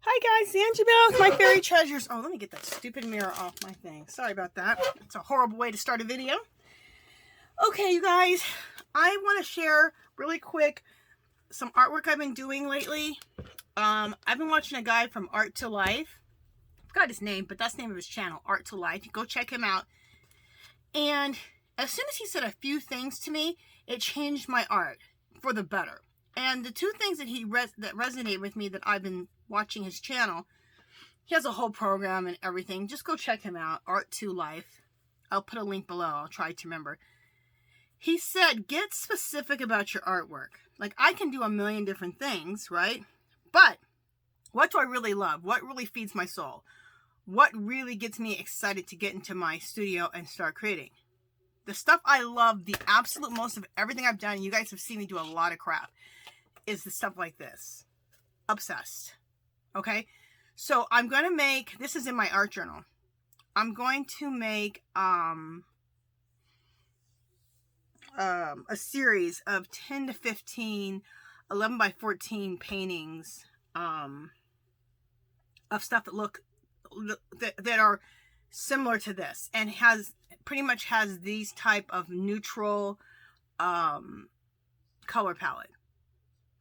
Hi guys, Angie Bell with my fairy treasures. Oh, let me get that stupid mirror off my thing. Sorry about that. It's a horrible way to start a video. Okay, you guys, I want to share really quick some artwork I've been doing lately. I've been watching a guy from Art to Life. I forgot his name, but that's the name of his channel, Art to Life. Go check him out. And as soon as he said a few things to me, it changed my art for the better. And the two things that that resonated with me that I've been watching his channel, he has a whole program and everything. Just go check him out, Art to Life. I'll put a link below. I'll try to remember. He said, get specific about your artwork. Like, I can do a million different things, right? But what do I really love? What really feeds my soul? What really gets me excited to get into my studio and start creating? The stuff I love, the absolute most of everything I've done, you guys have seen me do a lot of crap, is the stuff like this. Obsessed. Okay? So I'm going to make, this is in my art journal. I'm going to make a series of 10 to 15 11 by 14 paintings of stuff that look that are similar to this, and pretty much has these type of neutral color palette.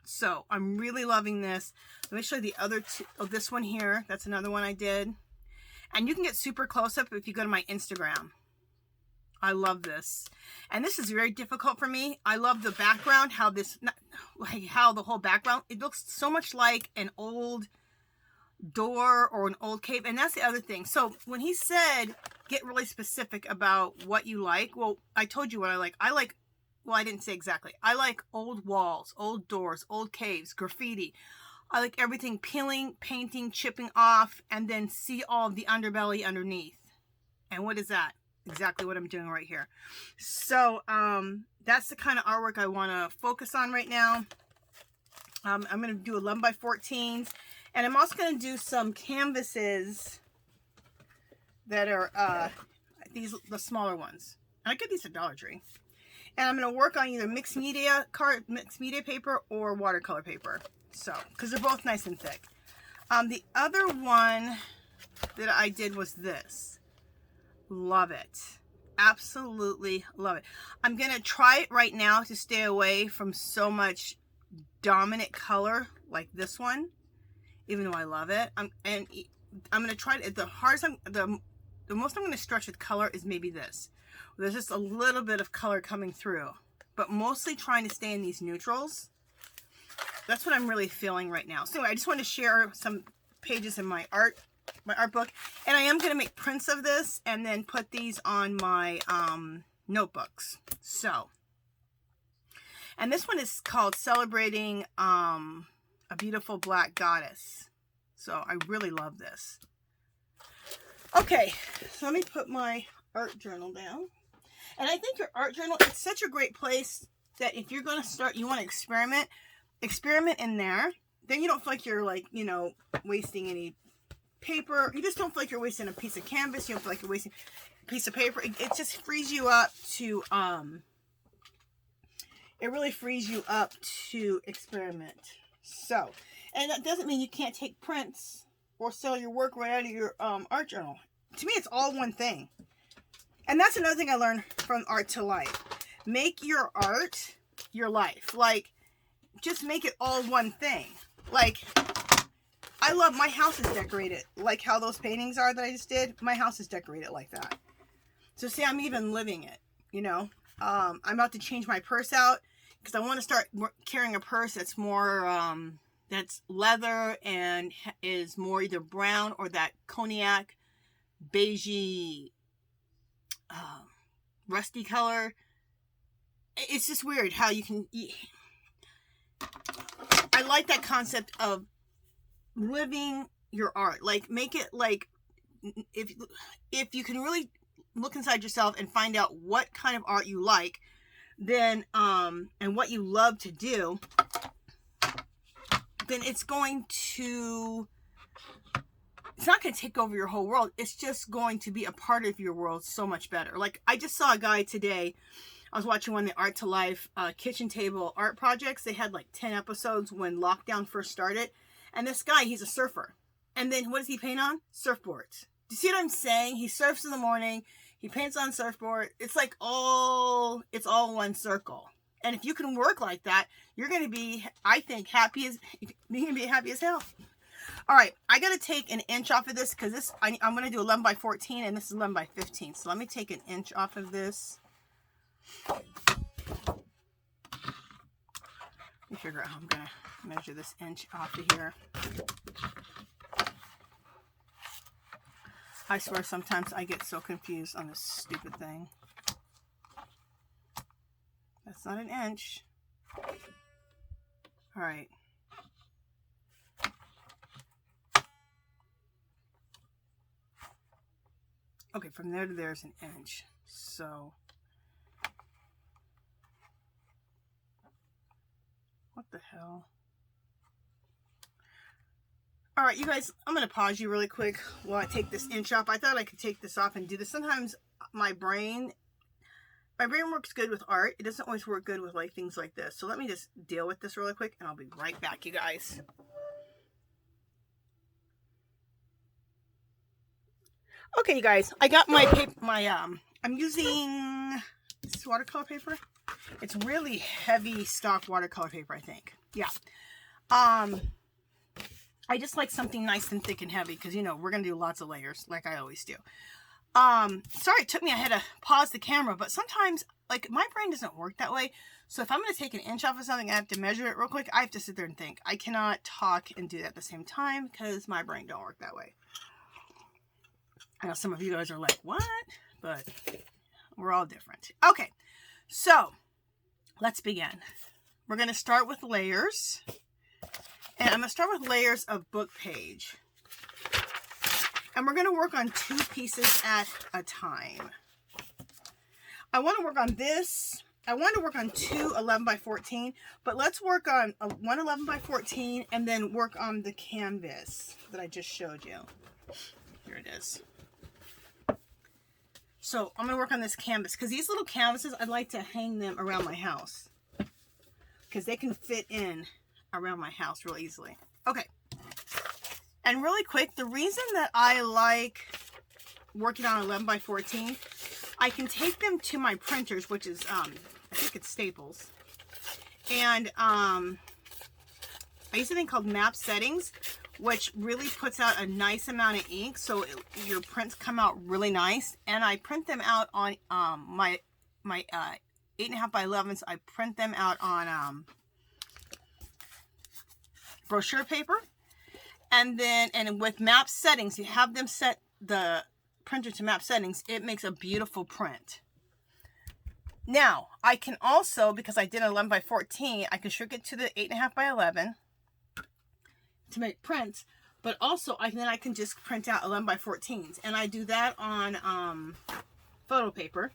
So I'm really loving this. Let me show you the other two. Oh, this one here, that's another one I did. And you can get super close up if you go to my Instagram. I love this. And this is very difficult for me. I love the background, how the whole background, it looks so much like an old door or an old cave. And that's the other thing. So when he said, get really specific about what you like, well, I told you what I like. Well, I didn't say exactly. I like old walls, old doors, old caves, graffiti. I like everything peeling, painting, chipping off, and then see all the underbelly underneath. And what is that? Exactly what I'm doing right here. So that's the kind of artwork I want to focus on right now. I'm going to do 11 by 14s. And I'm also going to do some canvases that are the smaller ones. And I get these at Dollar Tree. And I'm going to work on either mixed media paper or watercolor paper. So, because they're both nice and thick. The other one that I did was this. Love it. Absolutely love it. I'm going to try it right now to stay away from so much dominant color like this one. Even though I love it. I'm going to try it. The most I'm going to stretch with color is maybe this. There's just a little bit of color coming through, but mostly trying to stay in these neutrals. That's what I'm really feeling right now. So anyway, I just want to share some pages in my art book, and I am going to make prints of this and then put these on my notebooks. So, and this one is called Celebrating a Beautiful Black Goddess. So I really love this. Okay, so let me put my art journal down. And I think your art journal, it's such a great place that if you're going to start, you want to experiment in there. Then you don't feel like you're wasting any paper. You just don't feel like you're wasting a piece of canvas. You don't feel like you're wasting a piece of paper. It just frees you up to, it really frees you up to experiment. So, and that doesn't mean you can't take prints or sell your work right out of your art journal. To me, it's all one thing. And that's another thing I learned from Art to Life. Make your art your life. Like, just make it all one thing. Like, I love my house is decorated. Like how those paintings are that I just did. My house is decorated like that. So see, I'm even living it, you know. I'm about to change my purse out because I want to start carrying a purse that's more, that's leather and is more either brown or that cognac, beigey, rusty color. It's just weird how you can. I like that concept of living your art. Like, make it like if you can really look inside yourself and find out what kind of art you like, then and what you love to do, then it's not going to take over your whole world. It's just going to be a part of your world so much better. Like, I just saw a guy today. I was watching one of the Art to Life kitchen table art projects. They had like 10 episodes when lockdown first started. And this guy, he's a surfer. And then what does he paint on? Surfboards. Do you see what I'm saying? He surfs in the morning. He paints on surfboard. It's like it's all one circle. And if you can work like that, you're going to be, I think, you're going to be happy as hell. All right, I got to take an inch off of this because this, I'm going to do 11 by 14 and this is 11 by 15. So let me take an inch off of this. Let me figure out how I'm going to measure this inch off of here. I swear sometimes I get so confused on this stupid thing. That's not an inch. All right. Okay, from there to there is an inch. So, what the hell? All right, you guys, I'm going to pause you really quick while I take this inch off. I thought I could take this off and do this. Sometimes my brain works good with art. It doesn't always work good with like things like this. So let me just deal with this really quick and I'll be right back, you guys. Okay, you guys, I got my paper, I'm using this watercolor paper. It's really heavy stock watercolor paper, I think. Yeah. I just like something nice and thick and heavy because, you know, we're going to do lots of layers like I always do. Sorry it took me, I had to pause the camera, but sometimes, like, my brain doesn't work that way. So if I'm going to take an inch off of something, I have to measure it real quick. I have to sit there and think. I cannot talk and do that at the same time because my brain don't work that way. I know some of you guys are like, what? But we're all different. Okay, so let's begin. We're going to start with layers. And I'm going to start with layers of book page. And we're going to work on 2 pieces at a time. I want to work on this. I want to work on 2 11 by 14. But let's work on one 11 by 14 and then work on the canvas that I just showed you. Here it is. So I'm going to work on this canvas because these little canvases, I'd like to hang them around my house because they can fit in around my house real easily. Okay. And really quick, the reason that I like working on 11 by 14, I can take them to my printers, which is, I think it's Staples. And I use a thing called Map Settings, which really puts out a nice amount of ink, so your prints come out really nice. And I print them out on my 8.5 by 11s. I print them out on brochure paper, and with Map Settings, you have them set the printer to Map Settings. It makes a beautiful print. Now I can also, because I did an 11 by 14, I can shrink it to the 8.5 by 11 to make prints, but also I can just print out 11 by 14s, and I do that on photo paper,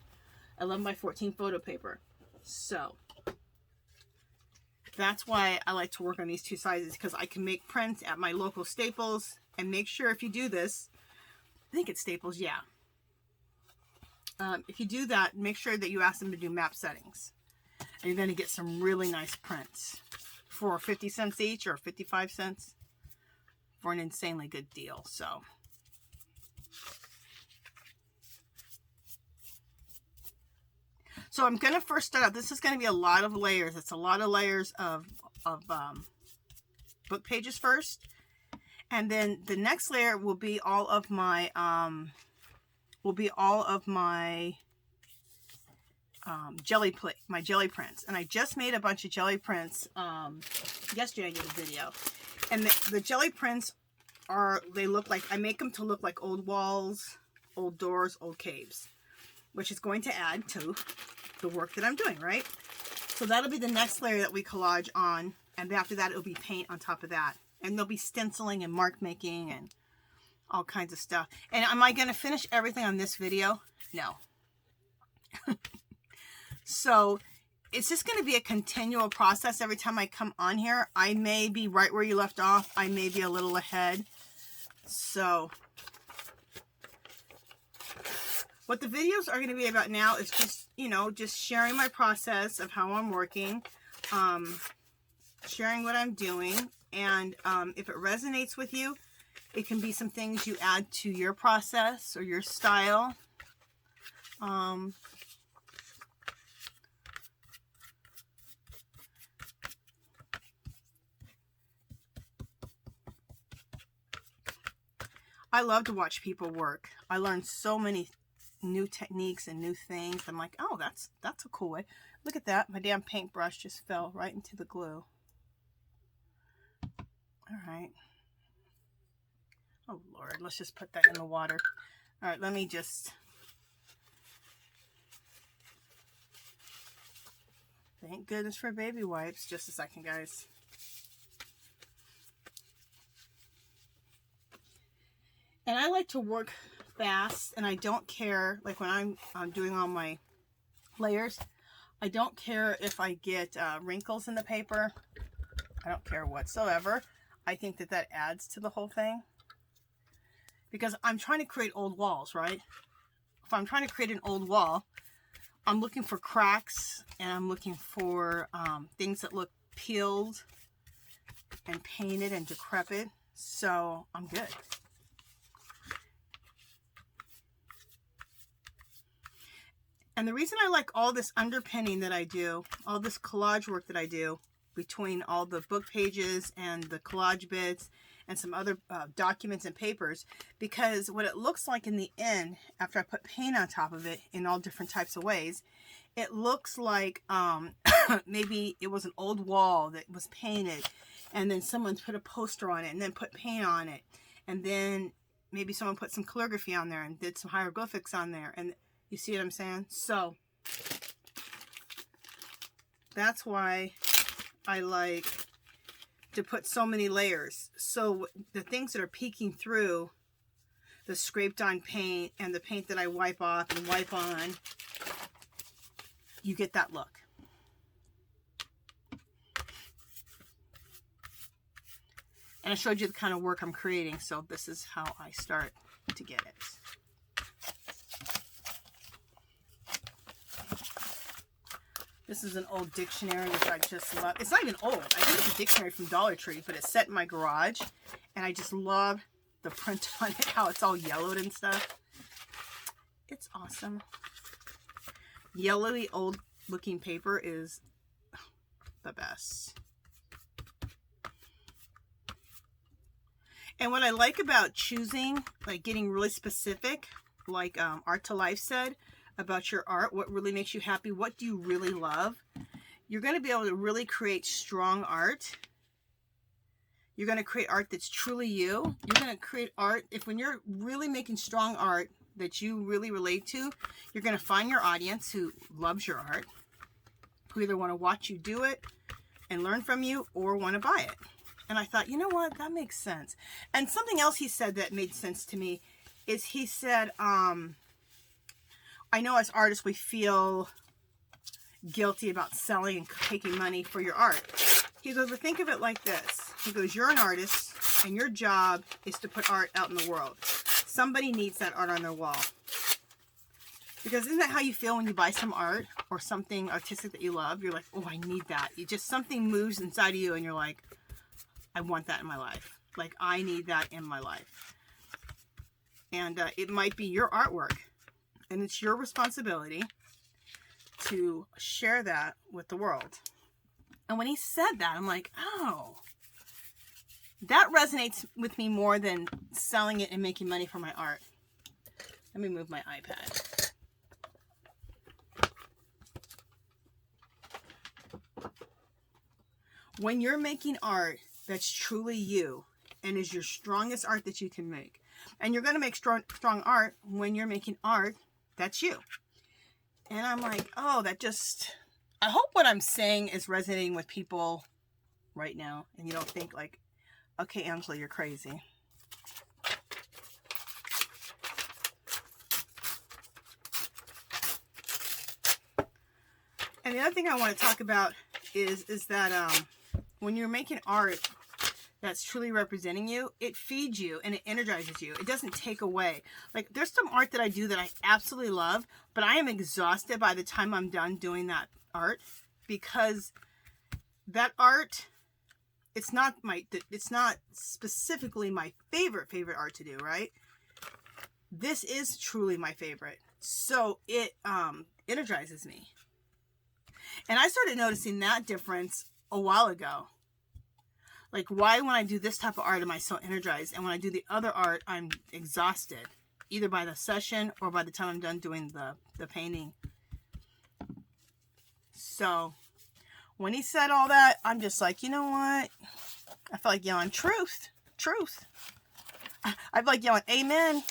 11 by 14 photo paper. So that's why I like to work on these 2 sizes, because I can make prints at my local Staples. And make sure if you do this, I think it's Staples, yeah. If you do that, make sure that you ask them to do Map Settings. And you're going to get some really nice prints for 50 cents each or 55 cents for an insanely good deal. So I'm going to first start out. This is going to be a lot of layers. It's a lot of layers of book pages first. And then the next layer will be all of my jelly prints. And I just made a bunch of jelly prints. Yesterday I did a video. And the jelly prints I make them to look like old walls, old doors, old caves, which is going to add to the work that I'm doing, right? So that'll be the next layer that we collage on, and after that it'll be paint on top of that, and there'll be stenciling and mark making and all kinds of stuff. And am I going to finish everything on this video? No. So it's just going to be a continual process every time I come on here. I may be right where you left off. I may be a little ahead. So what the videos are going to be about now is just, just sharing my process of how I'm working, sharing what I'm doing. And if it resonates with you, It can be some things you add to your process or your style. I love to watch people work. I learned so many new techniques and new things. I'm like, oh, that's a cool way. Look at that. My damn paintbrush just fell right into the glue. All right. Oh, Lord. Let's just put that in the water. All right, let me just... Thank goodness for baby wipes. Just a second, guys. And I like to work fast, and I don't care, like when I'm doing all my layers, I don't care if I get wrinkles in the paper. I don't care whatsoever. I think that that adds to the whole thing. Because I'm trying to create old walls, right? If I'm trying to create an old wall, I'm looking for cracks, and I'm looking for things that look peeled and painted and decrepit. So I'm good. And the reason I like all this underpinning that I do, all this collage work that I do between all the book pages and the collage bits and some other documents and papers, because what it looks like in the end, after I put paint on top of it in all different types of ways, it looks like maybe it was an old wall that was painted, and then someone put a poster on it and then put paint on it, and then maybe someone put some calligraphy on there and did some hieroglyphics on there. And you see what I'm saying? So that's why I like to put so many layers. So the things that are peeking through the scraped on paint and the paint that I wipe off and wipe on, you get that look. And I showed you the kind of work I'm creating, so this is how I start to get it. This is an old dictionary, which I just love. It's not even old. I think it's a dictionary from Dollar Tree, but it's set in my garage. And I just love the print on it, how it's all yellowed and stuff. It's awesome. Yellowy, old-looking paper is the best. And what I like about choosing, like getting really specific, like Art to Life said, about your art, what really makes you happy, what do you really love, you're going to be able to really create strong art. You're going to create art that's truly you. You're going to create art, when you're really making strong art that you really relate to, you're going to find your audience who loves your art, who either want to watch you do it and learn from you or want to buy it. And I thought, you know what, that makes sense. And something else he said that made sense to me is he said, I know as artists we feel guilty about selling and taking money for your art. He goes, but think of it like this. He goes, you're an artist and your job is to put art out in the world. Somebody needs that art on their wall. Because isn't that how you feel when you buy some art or something artistic that you love? You're like, oh, I need that. You just, something moves inside of you and you're like, I want that in my life. Like, I need that in my life. And it might be your artwork. And it's your responsibility to share that with the world. And when he said that, I'm like, oh, that resonates with me more than selling it and making money for my art. Let me move my iPad. When you're making art that's truly you and is your strongest art that you can make, and you're going to make strong art when you're making art that's you. And I'm like, oh, that just, I hope what I'm saying is resonating with people right now. And you don't think like, okay, Angela, you're crazy. And the other thing I want to talk about is that when you're making art that's truly representing you, it feeds you and it energizes you. It doesn't take away. Like, there's some art that I do that I absolutely love, but I am exhausted by the time I'm done doing that art, because that art it's not specifically my favorite art to do, right? This is truly my favorite. So it energizes me. And I started noticing that difference a while ago. Like, why when I do this type of art am I so energized, and when I do the other art I'm exhausted, either by the session or by the time I'm done doing the painting. So when he said all that, I'm just like, you know what? I felt like yelling, truth, truth. I feel like yelling, amen.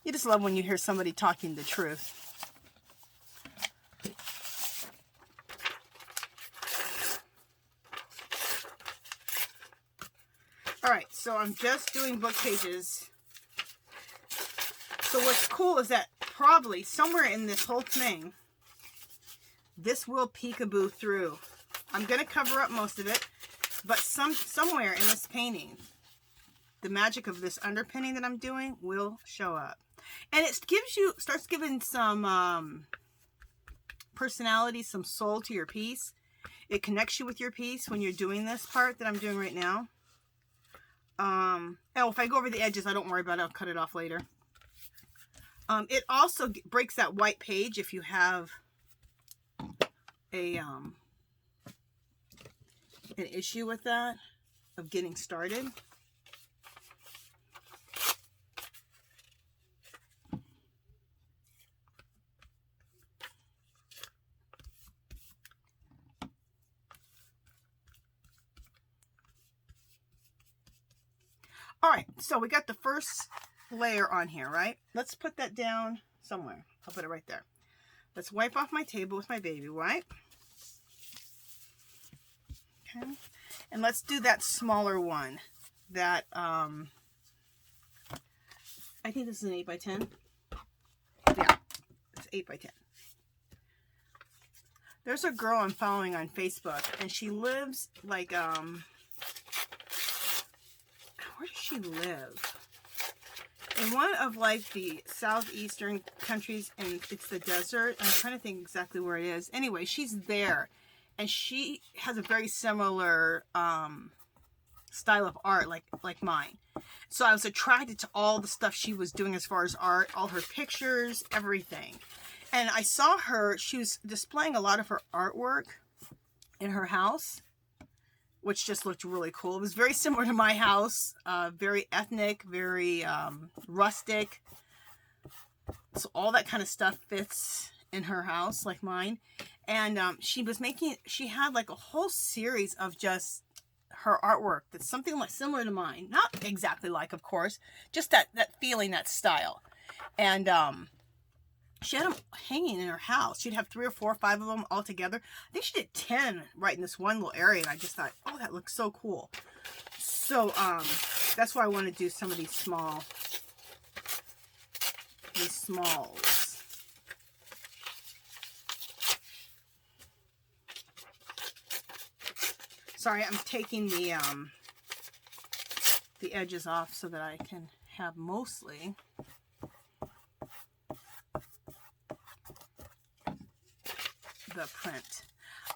You just love when you hear somebody talking the truth. Alright, so I'm just doing book pages. So what's cool is that probably somewhere in this whole thing, this will peekaboo through. I'm going to cover up most of it, but somewhere in this painting, the magic of this underpinning that I'm doing will show up. And it starts giving some personality, some soul to your piece. It connects you with your piece when you're doing this part that I'm doing right now. Oh, if I go over the edges, I don't worry about it. I'll cut it off later. It also breaks that white page if you have an issue with that, of getting started. All right, so we got the first layer on here, right? Let's put that down somewhere. I'll put it right there. Let's wipe off my table with my baby wipe. Okay. And let's do that smaller one. That, I think this is an 8 by 10. Yeah, it's 8 by 10. There's a girl I'm following on Facebook, and she lives like, where does she live? In one of like the southeastern countries, and it's the desert. I'm trying to think exactly where it is. Anyway, she's there, and she has a very similar style of art like mine. So I was attracted to all the stuff she was doing as far as art, all her pictures, everything. And I saw her, she was displaying a lot of her artwork in her house, which just looked really cool. It was very similar to my house, very ethnic, very rustic. So all that kind of stuff fits in her house like mine. And she had like a whole series of just her artwork that's something like similar to mine. Not exactly like, of course, just that feeling, that style. And she had them hanging in her house. She'd have 3 or 4 or 5 of them all together. I think she did 10 right in this one little area, and I just thought, oh, that looks so cool. So that's why I want to do some of these smalls. Sorry, I'm taking the edges off so that I can have mostly the print.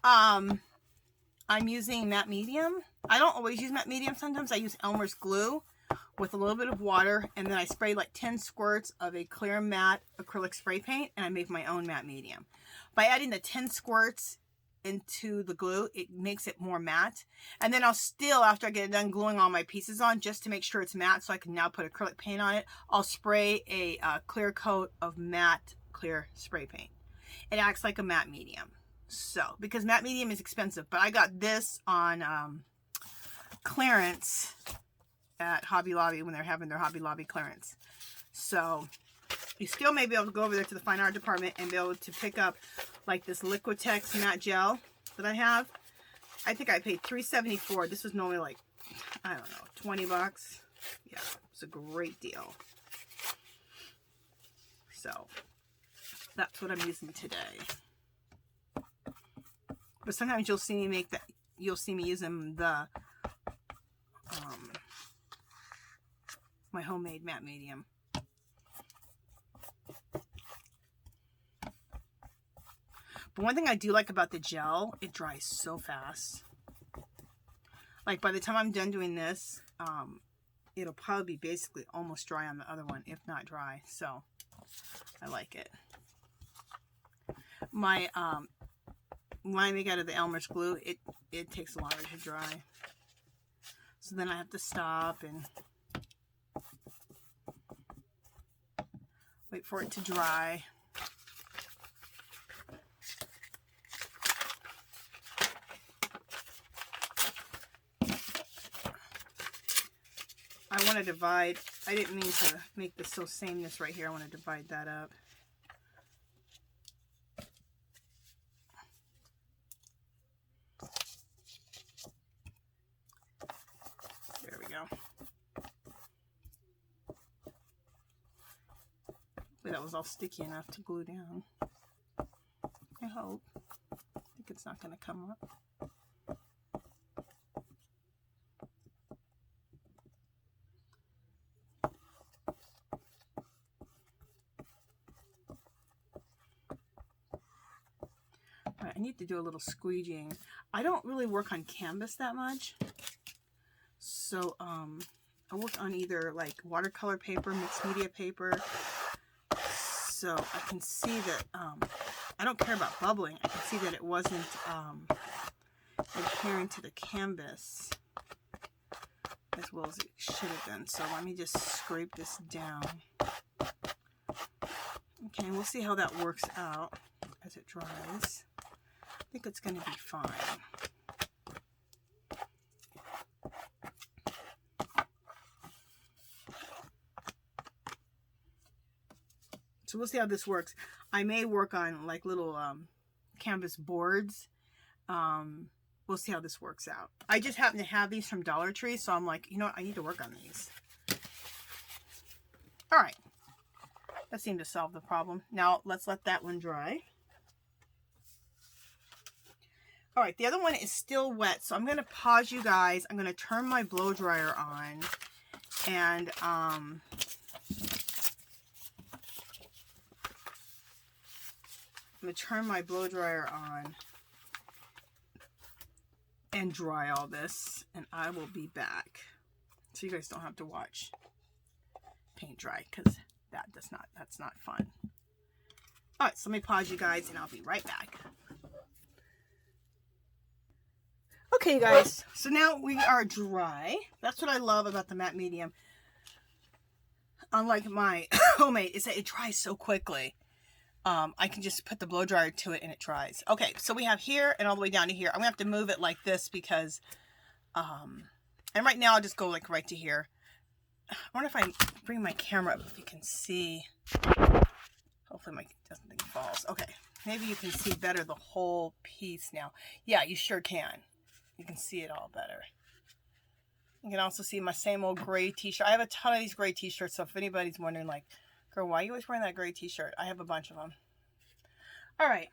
I'm using matte medium. I don't always use matte medium. Sometimes I use Elmer's glue with a little bit of water, and then I spray like 10 squirts of a clear matte acrylic spray paint, and I make my own matte medium. By adding the 10 squirts into the glue, it makes it more matte. And then I'll still, after I get it done gluing all my pieces on, just to make sure it's matte so I can now put acrylic paint on it, I'll spray a clear coat of matte clear spray paint. It acts like a matte medium. So, because matte medium is expensive, but I got this on clearance at Hobby Lobby when they're having their Hobby Lobby clearance. So you still may be able to go over there to the fine art department and be able to pick up like this Liquitex matte gel that I have. I think I paid $3.74. This was normally like, I don't know, 20 bucks. Yeah, it's a great deal. So that's what I'm using today. But sometimes you'll see me make that, you'll see me using the my homemade matte medium. But one thing I do like about the gel, it dries so fast. Like by the time I'm done doing this, it'll probably be basically almost dry on the other one, if not dry. So I like it. My when I make out of the Elmer's glue, it takes longer to dry. So then I have to stop and wait for it to dry. I want to divide. I didn't mean to make this so sameness right here. I want to divide that up. There we go. But that was all sticky enough to glue down. I hope. I think it's not going to come up. I need to do a little squeegeeing. I don't really work on canvas that much. So I work on either like watercolor paper, mixed media paper. So I can see that I don't care about bubbling. I can see that it wasn't adhering to the canvas as well as it should have been. So let me just scrape this down. Okay, and we'll see how that works out as it dries. I think it's going to be fine. So we'll see how this works. I may work on like little canvas boards. We'll see how this works out. I just happen to have these from Dollar Tree, so I'm like, you know what? I need to work on these. All right. That seemed to solve the problem. Now let's let that one dry. All right, the other one is still wet, so I'm going to pause you guys. I'm going to turn my blow dryer on, and I'm going to turn my blow dryer on and dry all this, and I will be back. So you guys don't have to watch paint dry, because that's not fun. All right, so let me pause you guys, and I'll be right back. Okay, you guys, so now we are dry. That's what I love about the matte medium. Unlike my homemade, is that it dries so quickly. I can just put the blow dryer to it and it dries. Okay, so we have here and all the way down to here. I'm gonna have to move it like this because, and right now I'll just go like right to here. I wonder if I bring my camera up if you can see. Hopefully my doesn't think it falls. Okay, maybe you can see better the whole piece now. Yeah, you sure can. You can see it all better. You can also see my same old gray t-shirt. I have a ton of these gray t-shirts, so if anybody's wondering, like, girl, why are you always wearing that gray t-shirt? I have a bunch of them. All right.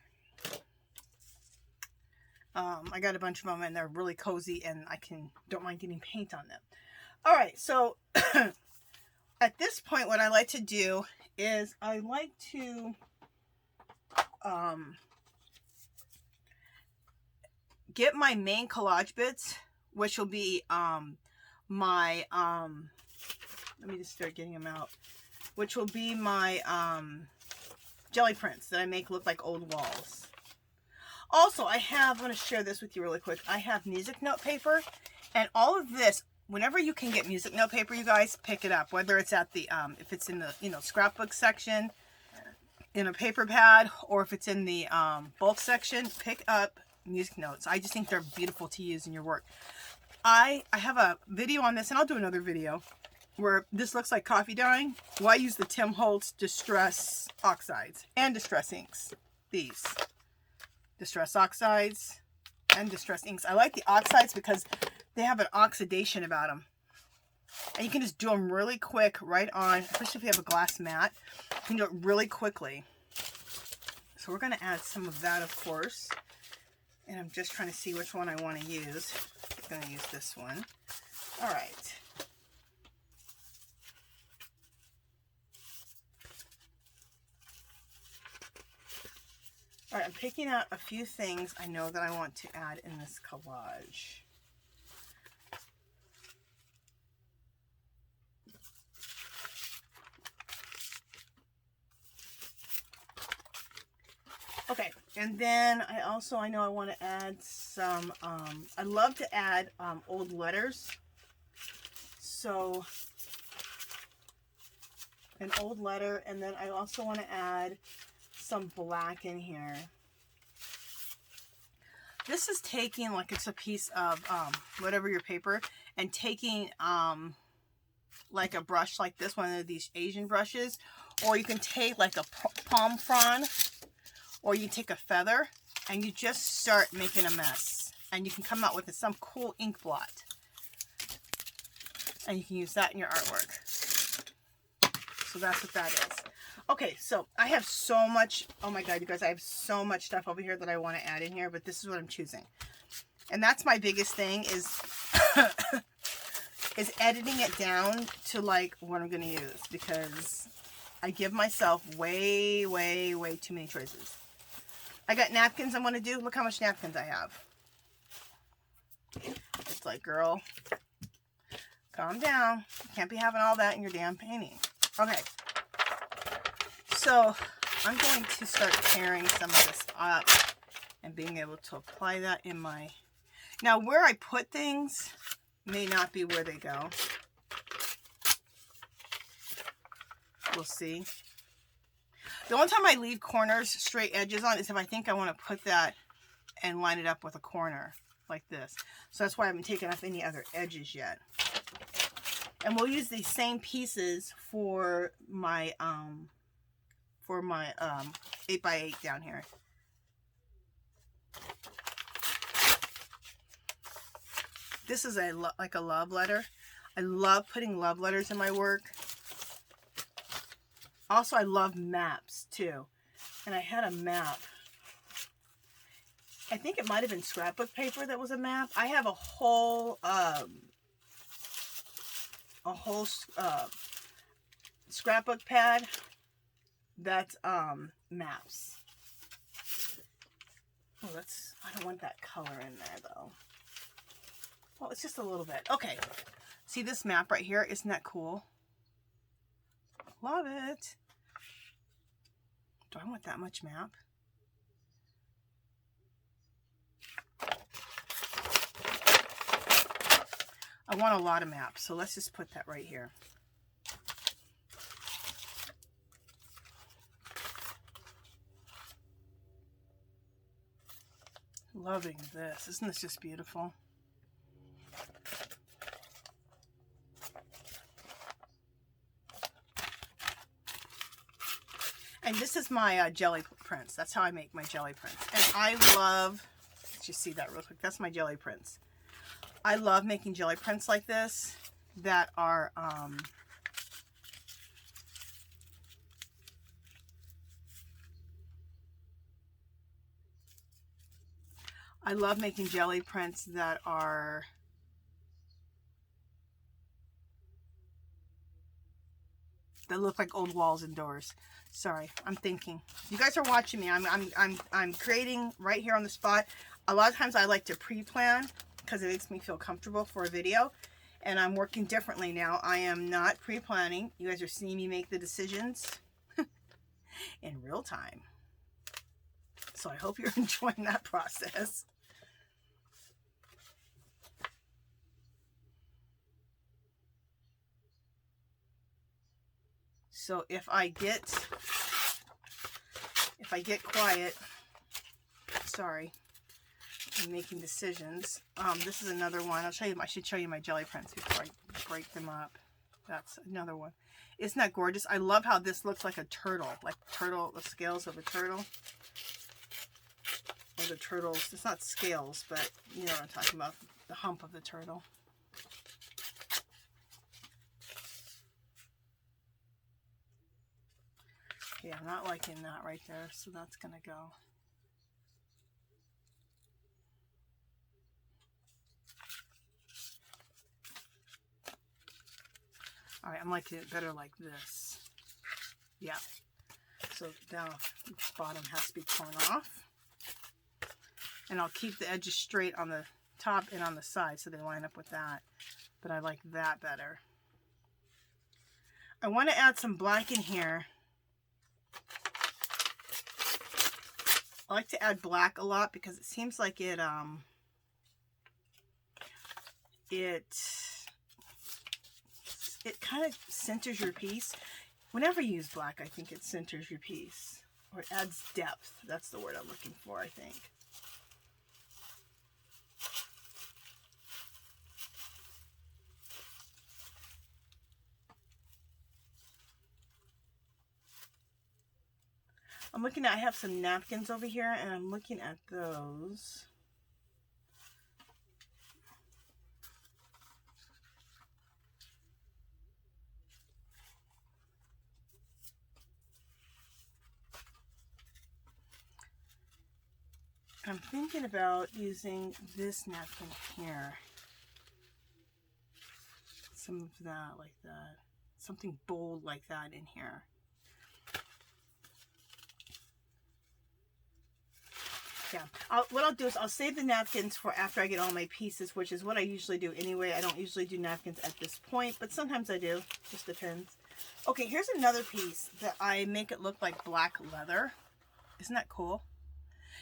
I got a bunch of them, and they're really cozy, and don't mind getting paint on them. All right, so at this point, what I like to do is I like to get my main collage bits, which will be my let me just start getting them out, which will be my jelly prints that I make look like old walls. Also, I'm going to share this with you really quick. I have music note paper, and all of this, whenever you can get music note paper, you guys pick it up, whether it's at the if it's in the scrapbook section in a paper pad, or if it's in the bulk section, pick up music notes. I just think they're beautiful to use in your work. I have a video on this, and I'll do another video where this looks like coffee dyeing. Well, I use the Tim Holtz Distress Oxides and Distress Inks. These Distress Oxides and Distress Inks. I like the oxides because they have an oxidation about them. And you can just do them really quick right on, especially if you have a glass mat. You can do it really quickly. So we're going to add some of that, of course. And I'm just trying to see which one I want to use. I'm going to use this one. All right. All right, I'm picking out a few things I know that I want to add in this collage. And then I know I want to add some, I love to add old letters. So an old letter, and then I also want to add some black in here. This is taking, like, it's a piece of whatever your paper, and taking like a brush like this, one of these Asian brushes, or you can take like a palm frond, or you take a feather, and you just start making a mess, and you can come out with some cool ink blot, and you can use that in your artwork. So that's what that is. Okay, so I have so much, oh my god, you guys, I have so much stuff over here that I want to add in here, but this is what I'm choosing. And that's my biggest thing is is editing it down to like what I'm going to use, because I give myself way too many choices. I got napkins I want to do. Look how much napkins I have. It's like, girl, calm down. You can't be having all that in your damn painting. Okay. So I'm going to start tearing some of this up and being able to apply that in my... Now, where I put things may not be where they go. We'll see. The only time I leave corners, straight edges on, is if I think I want to put that and line it up with a corner like this. So that's why I haven't taken off any other edges yet. And we'll use these same pieces for my 8x8 down here. This is like a love letter. I love putting love letters in my work. Also, I love maps too. And I had a map. I think it might have been scrapbook paper that was a map. I have a whole scrapbook pad that's maps. Oh, I don't want that color in there though. Well, it's just a little bit. Okay. See this map right here? Isn't that cool? Love it. Do I want that much map? I want a lot of maps, so let's just put that right here. Loving this. Isn't this just beautiful? And this is my jelly prints. That's how I make my jelly prints. And I love, let's just see that real quick. That's my jelly prints. I love making jelly prints like this that are, I love making jelly prints that are that look like old walls and doors. Sorry, I'm thinking. You guys are watching me. I'm creating right here on the spot. A lot of times I like to pre-plan because it makes me feel comfortable for a video. And I'm working differently now. I am not pre-planning. You guys are seeing me make the decisions in real time. So I hope you're enjoying that process. So if I get quiet, sorry, I'm making decisions. This is another one. I'll show you. I should show you my jelly prints before I break them up. That's another one. Isn't that gorgeous? I love how this looks like a turtle, like the scales of a turtle. Or the turtles. It's not scales, but you know what I'm talking about. The hump of the turtle. Okay, I'm not liking that right there, so that's gonna go. All right, I'm liking it better like this. Yeah. So now the bottom has to be torn off. And I'll keep the edges straight on the top and on the side so they line up with that. But I like that better. I want to add some black in here. I like to add black a lot because it seems like it kind of centers your piece. Whenever you use black, I think it centers your piece, or it adds depth. That's the word I'm looking for, I think. I'm looking at, I have some napkins over here, and I'm looking at those. I'm thinking about using this napkin here. Some of that, like that. Something bold like that in here. Yeah, what I'll do is I'll save the napkins for after I get all my pieces, which is what I usually do anyway. I don't usually do napkins at this point, but sometimes I do. Just depends. Okay, here's another piece that I make it look like black leather. Isn't that cool?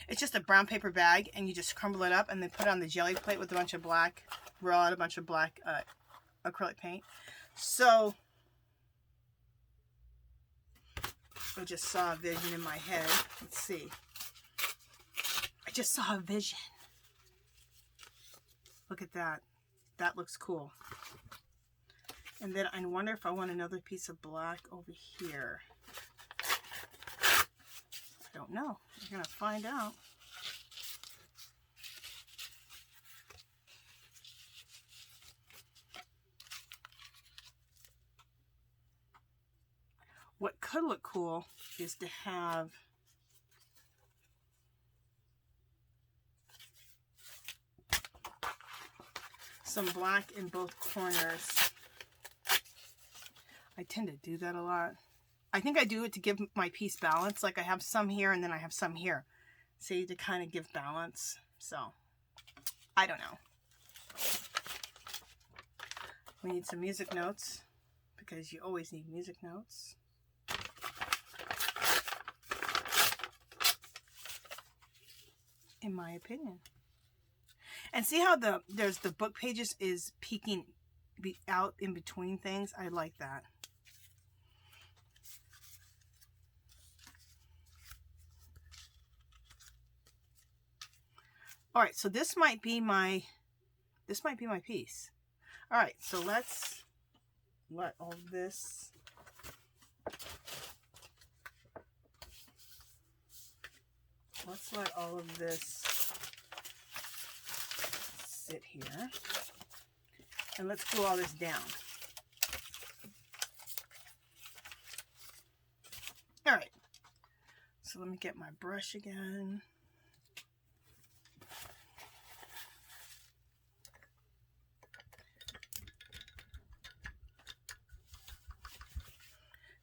It's just a brown paper bag, and you just crumble it up and then put it on the jelly plate with a bunch of black, roll out a bunch of black acrylic paint. So I just saw a vision in my head. Let's see. I just saw a vision. Look at that. That looks cool. And then I wonder if I want another piece of black over here. I don't know. We're going to find out. What could look cool is to have some black in both corners. I tend to do that a lot. I think I do it to give my piece balance. Like I have some here and then I have some here. See, to kind of give balance. So, I don't know. We need some music notes because you always need music notes. In my opinion. And see how there's the book pages is peeking out in between things? I like that. All right, so this might be my piece. All right, so let's let all this let all of this sit here. And let's glue all this down. All right. So let me get my brush again.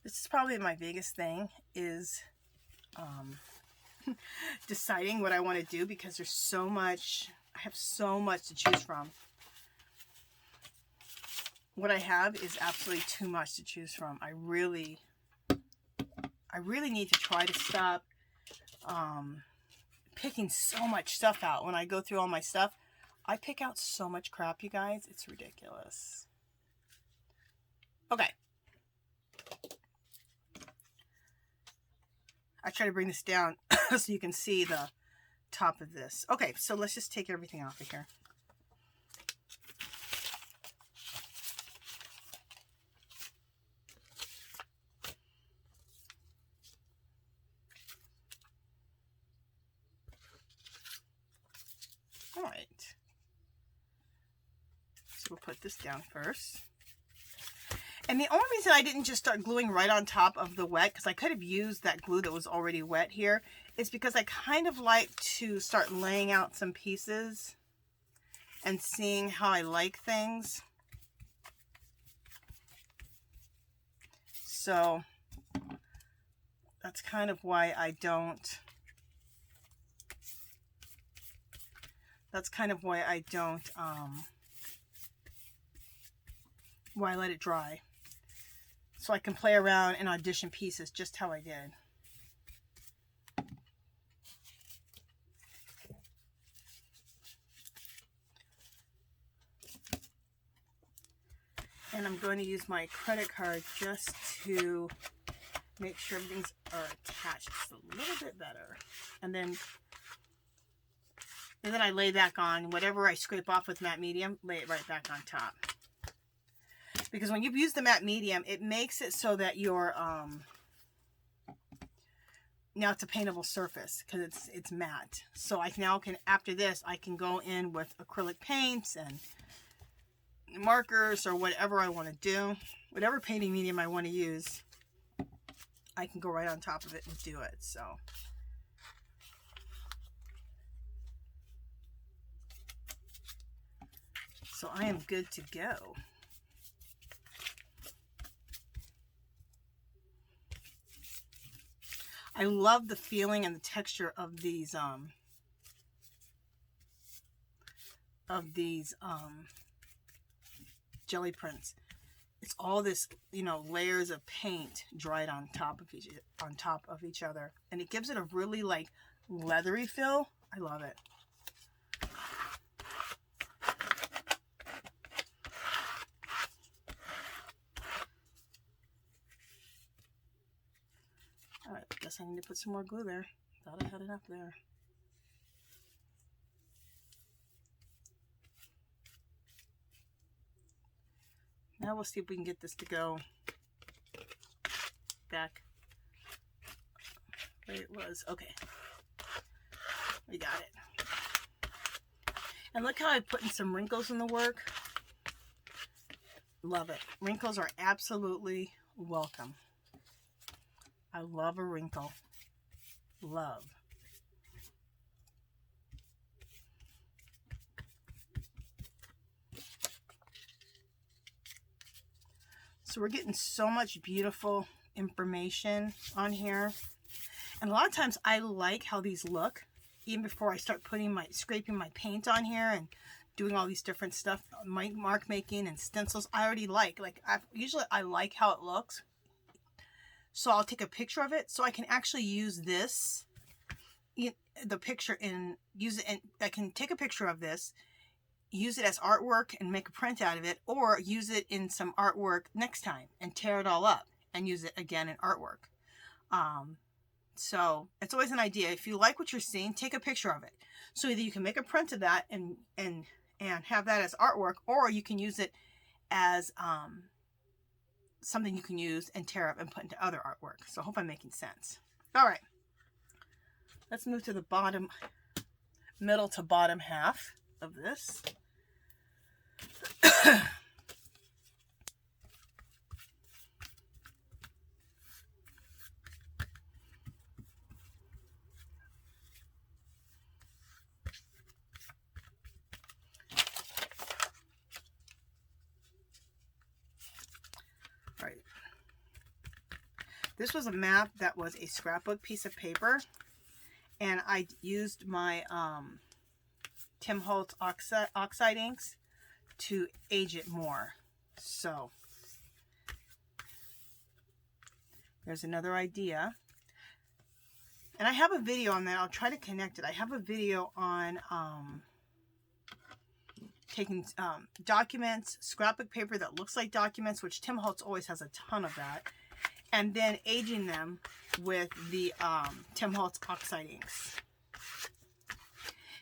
This is probably my biggest thing is deciding what I want to do because there's so much, I have so much to choose from. What I have is absolutely too much to choose from. I really need to try to stop picking so much stuff out. When I go through all my stuff, I pick out so much crap, you guys. It's ridiculous. Okay. I try to bring this down so you can see the top of this. Okay, so let's just take everything off of here. All right. So we'll put this down first. And the only reason I didn't just start gluing right on top of the wet, because I could have used that glue that was already wet here, is because I kind of like to start laying out some pieces and seeing how I like things. So that's kind of why I don't, why I let it dry. So I can play around and audition pieces just how I did. And I'm going to use my credit card just to make sure everything's attached just a little bit better. And then I lay back on whatever I scrape off with matte medium, lay it right back on top. Because when you use the matte medium, it makes it so that your now it's a paintable surface because it's matte. So I now can, after this, I can go in with acrylic paints and markers or whatever I want to do. Whatever painting medium I want to use, I can go right on top of it and do it. So I am good to go. I love the feeling and the texture of these jelly prints. It's all this, you know, layers of paint dried on top of each other, and it gives it a really like leathery feel. I love it. All right, I guess I need to put some more glue there. Thought I had enough there. Now we'll see if we can get this to go back where it was. Okay, we got it. And look how I put in some wrinkles in the work. Love it. Wrinkles are absolutely welcome. I love a wrinkle. Love. So we're getting so much beautiful information on here. And a lot of times I like how these look, even before I start scraping my paint on here and doing all these different stuff, mark making and stencils. I already like usually I like how it looks. So I'll take a picture of it so I can actually use this, the picture, and use it. And I can take a picture of this, use it as artwork and make a print out of it, or use it in some artwork next time and tear it all up and use it again in artwork. So it's always an idea. If you like what you're seeing, take a picture of it. So either you can make a print of that and have that as artwork, or you can use it as something you can use and tear up and put into other artwork. So I hope I'm making sense. All right, let's move to the bottom, middle to bottom half of this. Right. This was a map that was a scrapbook piece of paper, and I used my Tim Holtz oxide inks to age it more. So there's another idea, and I have a video on that. I'll try to connect it. I have a video on taking documents, scrapbook paper that looks like documents, which Tim Holtz always has a ton of that, and then aging them with the Tim Holtz oxide inks.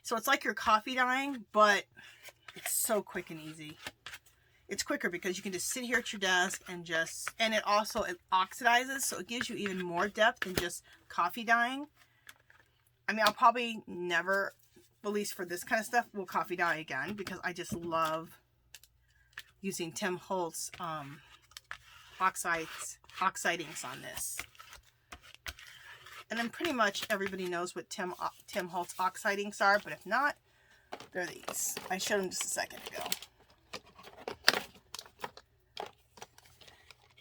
So it's like you're coffee dyeing, but it's so quick and easy. It's quicker because you can just sit here at your desk and it oxidizes, so it gives you even more depth than just coffee dyeing. I mean, I'll probably never, at least for this kind of stuff, will coffee dye again, because I just love using Tim Holtz oxide inks on this. And then pretty much everybody knows what Tim Holtz oxide inks are, but if not, they're these. I showed them just a second ago.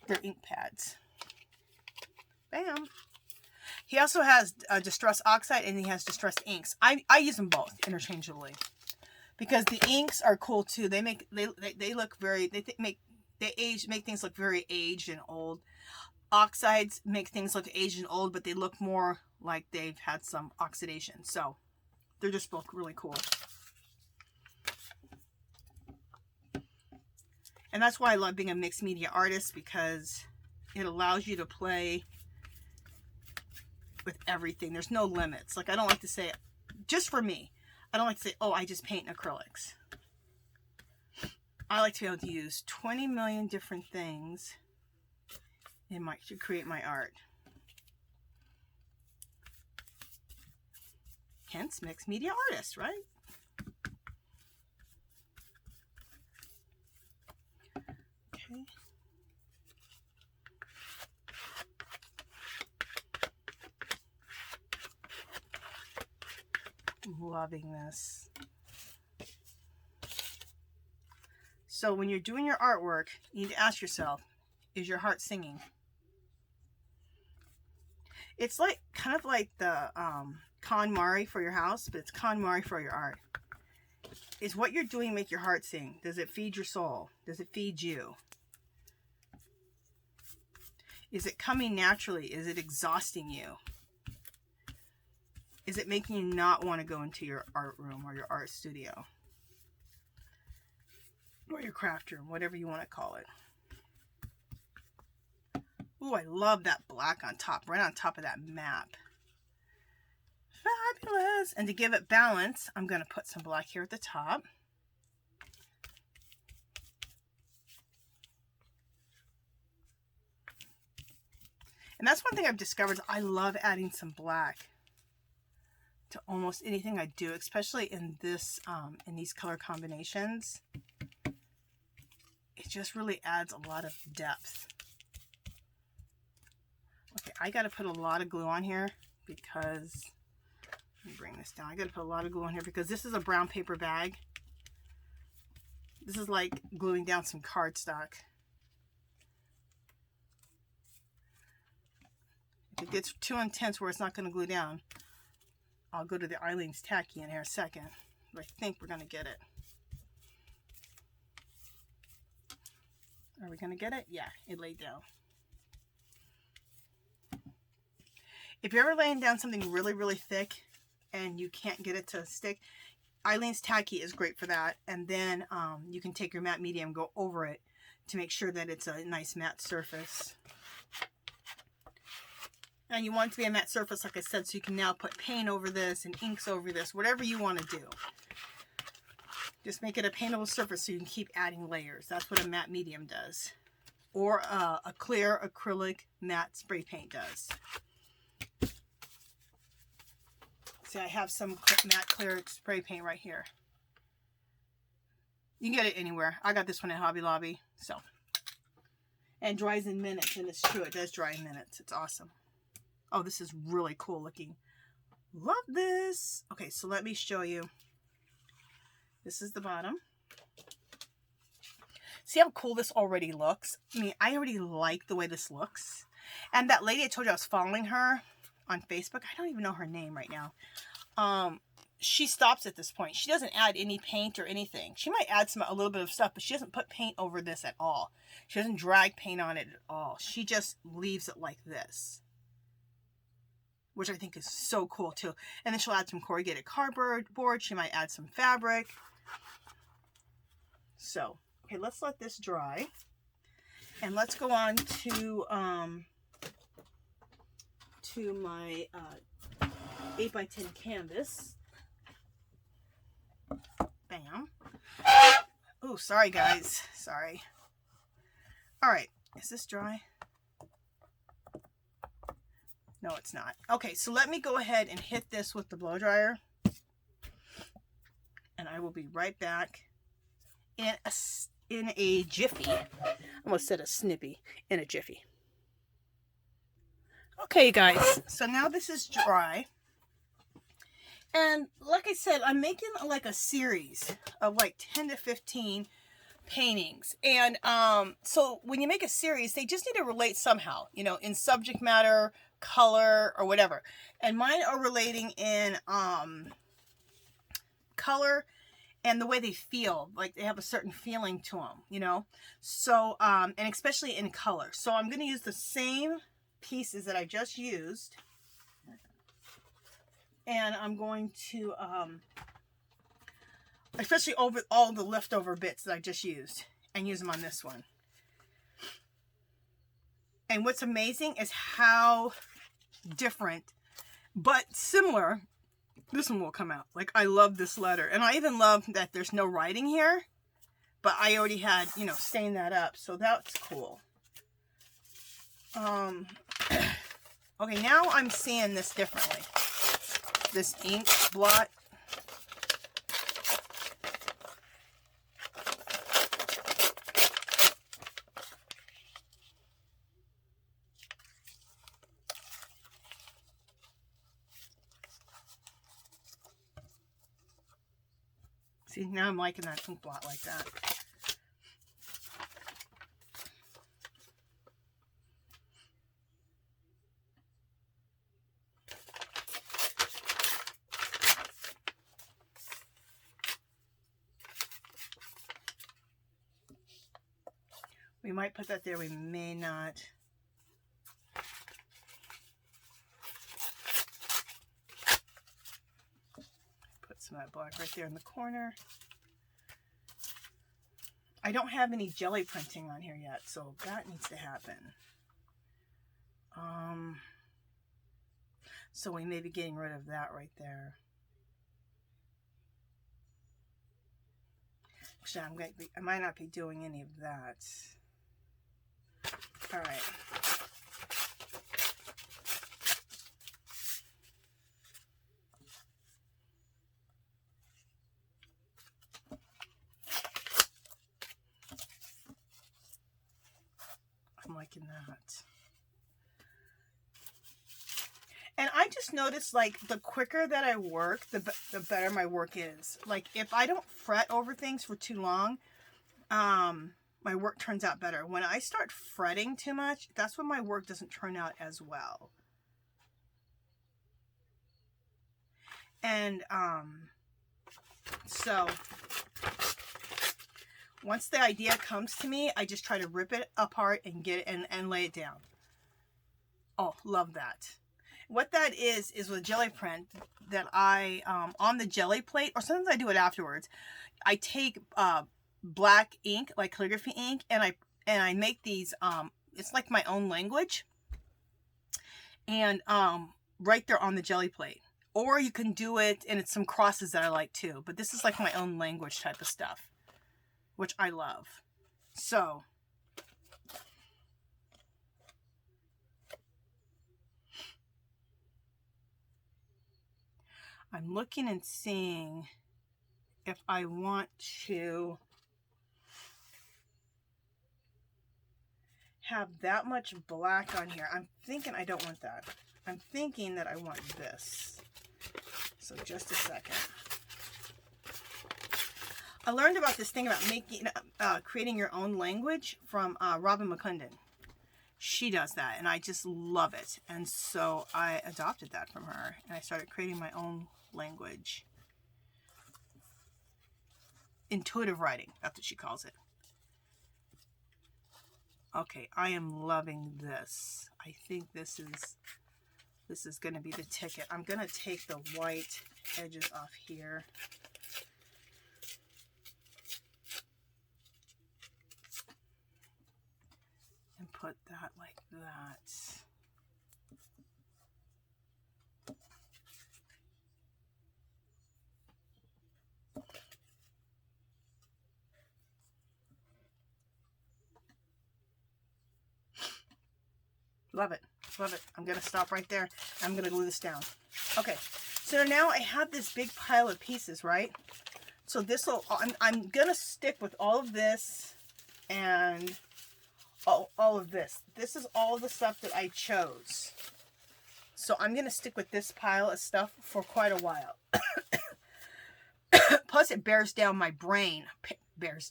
They're ink pads. Bam. He also has Distress Oxide, and he has Distress Inks. I use them both interchangeably because the inks are cool too. They make they look very make things look very aged and old. Oxides make things look aged and old, but they look more like they've had some oxidation. So they're just both really cool. And that's why I love being a mixed media artist, because it allows you to play with everything. There's no limits. Like, I don't like to say, just for me, I don't like to say, oh, I just paint in acrylics. I like to be able to use 20 million different things to create my art. Hence, mixed media artist, right? Okay. I'm loving this. So when you're doing your artwork, you need to ask yourself, is your heart singing? It's like kind of like the KonMari for your house, but it's KonMari for your art. Is what you're doing make your heart sing? Does it feed your soul? Does it feed you? Is it coming naturally? Is it exhausting you? Is it making you not want to go into your art room or your art studio? Or your craft room, whatever you want to call it. Ooh, I love that black on top, right on top of that map. Fabulous. And to give it balance, I'm going to put some black here at the top. And that's one thing I've discovered. I love adding some black to almost anything I do, especially in this, in these color combinations. It just really adds a lot of depth. Okay, I got to put a lot of glue on here because, let me bring this down. I got to put a lot of glue on here because this is a brown paper bag. This is like gluing down some cardstock. If it gets too intense where it's not going to glue down, I'll go to the Eileen's Tacky in here a second. But I think we're going to get it. Are we going to get it? Yeah, it laid down. If you're ever laying down something really, really thick and you can't get it to stick, Eileen's Tacky is great for that. And then you can take your matte medium, go over it to make sure that it's a nice matte surface. And you want it to be a matte surface, like I said, so you can now put paint over this and inks over this, whatever you want to do. Just make it a paintable surface so you can keep adding layers. That's what a matte medium does. Or a clear acrylic matte spray paint does. See, I have some matte clear spray paint right here. You can get it anywhere. I got this one at Hobby Lobby. So, and dries in minutes, and it's true. It does dry in minutes. It's awesome. Oh, this is really cool looking. Love this. Okay, so let me show you. This is the bottom. See how cool this already looks? I mean, I already like the way this looks. And that lady I told you I was following her on Facebook, I don't even know her name right now. She stops at this point. She doesn't add any paint or anything. She might add a little bit of stuff, but she doesn't put paint over this at all. She doesn't drag paint on it at all. She just leaves it like this, which I think is so cool too. And then she'll add some corrugated cardboard. She might add some fabric. So, okay, let's let this dry. And let's go on to my 8x10 canvas. Bam. Oh, sorry guys. Sorry. All right, is this dry? No, it's not. Okay, so let me go ahead and hit this with the blow dryer. And I will be right back in a jiffy. I almost said a snippy. In a jiffy. Okay, guys. So now this is dry. And like I said, I'm making like a series of like 10 to 15 paintings. And so when you make a series, they just need to relate somehow, you know, in subject matter, color, or whatever. And mine are relating in color and the way they feel, like they have a certain feeling to them, you know. So and especially in color. So I'm going to use the same pieces that I just used, and I'm going to especially over all the leftover bits that I just used, and use them on this one. And what's amazing is how different, but similar, this one will come out. Like, I love this letter. And I even love that there's no writing here. But I already had, you know, stained that up. So that's cool. Okay, now I'm seeing this differently. This ink blot. See, now I'm liking that ink blot like that. We might put that there, we may not. Put some of that black right there in the corner. I don't have any jelly printing on here yet, so that needs to happen. So we may be getting rid of that right there. Actually, I might not be doing any of that. All right. I'm liking that. And I just noticed, like, the quicker that I work, the better my work is. Like, if I don't fret over things for too long, my work turns out better. When I start fretting too much, that's when my work doesn't turn out as well. And, so, once the idea comes to me, I just try to rip it apart and get it and lay it down. Oh, love that. What that is with jelly print that I, on the jelly plate, or sometimes I do it afterwards, I take black ink, like calligraphy ink, and I make these, it's like my own language, and right there on the jelly plate. Or you can do it, and it's some crosses that I like too, but this is like my own language type of stuff, which I love. So, I'm looking and seeing if I want to have that much black on here. I'm thinking I don't want that. I'm thinking that I want this. So just a second. I learned about this thing about making, creating your own language from Robin McClendon. She does that, and I just love it. And so I adopted that from her, and I started creating my own language. Intuitive writing, that's what she calls it. Okay, I am loving this. I think this is going to be the ticket. I'm going to take the white edges off here. And put that like that. Love it. Love it. I'm going to stop right there. I'm going to glue this down. Okay. So now I have this big pile of pieces, right? So this will, I'm going to stick with all of this and all of this. This is all the stuff that I chose. So I'm going to stick with this pile of stuff for quite a while. Plus it bears down my brain. Pares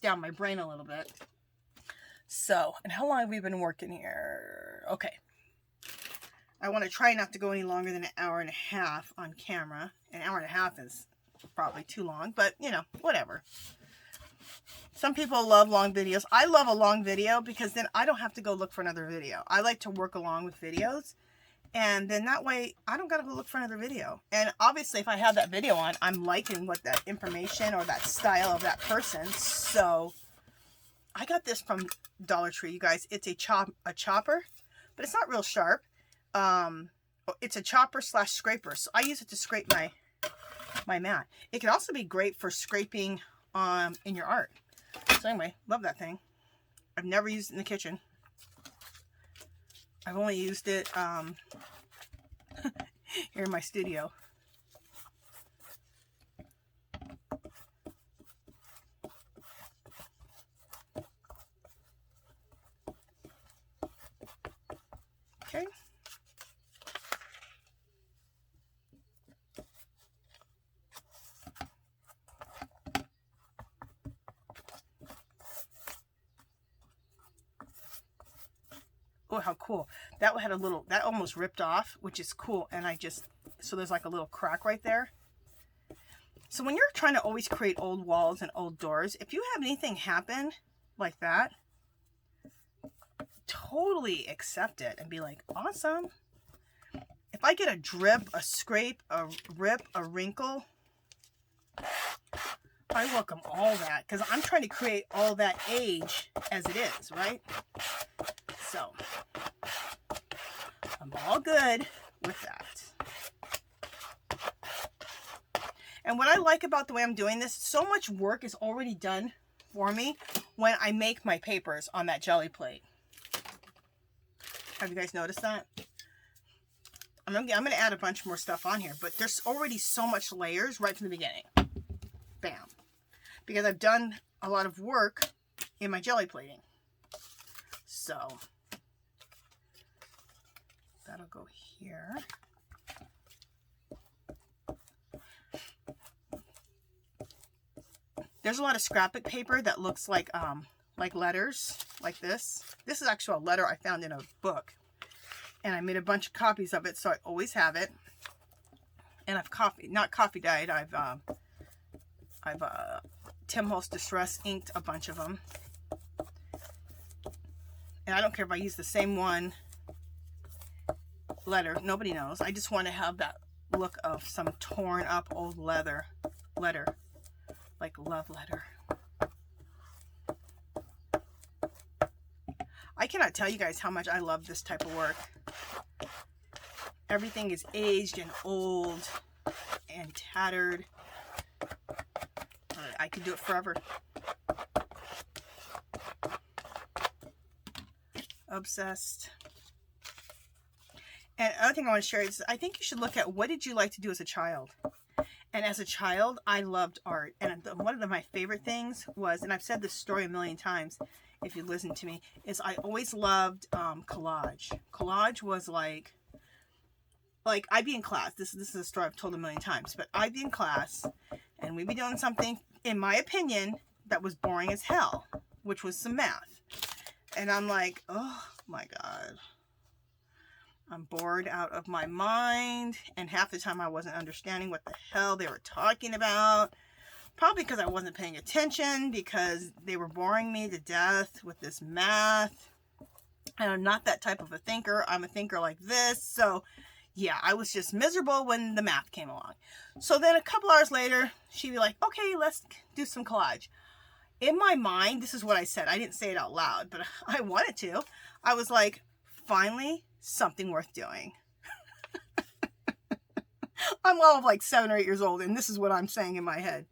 down my brain a little bit. So, and how long have we been working here? Okay. I want to try not to go any longer than an hour and a half on camera. An hour and a half is probably too long, but you know, whatever. Some people love long videos. I love a long video because then I don't have to go look for another video. I like to work along with videos. And then that way, I don't got to go look for another video. And obviously, if I have that video on, I'm liking what that information or that style of that person. So, I got this from Dollar Tree, you guys. It's a chopper, but it's not real sharp. It's a chopper / scraper. So I use it to scrape my mat. It can also be great for scraping in your art. So anyway, love that thing. I've never used it in the kitchen. I've only used it here in my studio. Okay. Oh, how cool. That had a little, that almost ripped off, which is cool. And so there's like a little crack right there. So when you're trying to always create old walls and old doors, if you have anything happen like that, totally accept it and be like, awesome. If I get a drip, a scrape, a rip, a wrinkle, I welcome all that, because I'm trying to create all that age as it is, right? So I'm all good with that. And what I like about the way I'm doing this, so much work is already done for me when I make my papers on that jelly plate. Have you guys noticed that? I'm going to add a bunch more stuff on here, but there's already so much layers right from the beginning. Bam. Because I've done a lot of work in my jelly plating. So that'll go here. There's a lot of scrapbook paper that looks like letters, like this. This is actually a letter I found in a book, and I made a bunch of copies of it, so I always have it. And I've not coffee dyed. I've Tim Holtz Distress inked a bunch of them, and I don't care if I use the same one letter. Nobody knows. I just want to have that look of some torn up old letter, like love letter. I cannot tell you guys how much I love this type of work. Everything is aged and old and tattered. I could do it forever. Obsessed. And another thing I want to share is I think you should look at, what did you like to do as a child? And as a child, I loved art. And one of my favorite things was, and I've said this story a million times, if you listen to me, is I always loved collage. Collage was like I'd be in class. This is a story I've told a million times, but I'd be in class and we'd be doing something, in my opinion, that was boring as hell, which was some math. And I'm like, oh my God. I'm bored out of my mind, and half the time I wasn't understanding what the hell they were talking about. Probably because I wasn't paying attention, because they were boring me to death with this math. And I'm not that type of a thinker. I'm a thinker like this. So yeah, I was just miserable when the math came along. So then a couple hours later, she'd be like, okay, let's do some collage. In my mind, this is what I said. I didn't say it out loud, but I wanted to. I was like, finally, something worth doing. I'm all of like 7 or 8 years old, and this is what I'm saying in my head.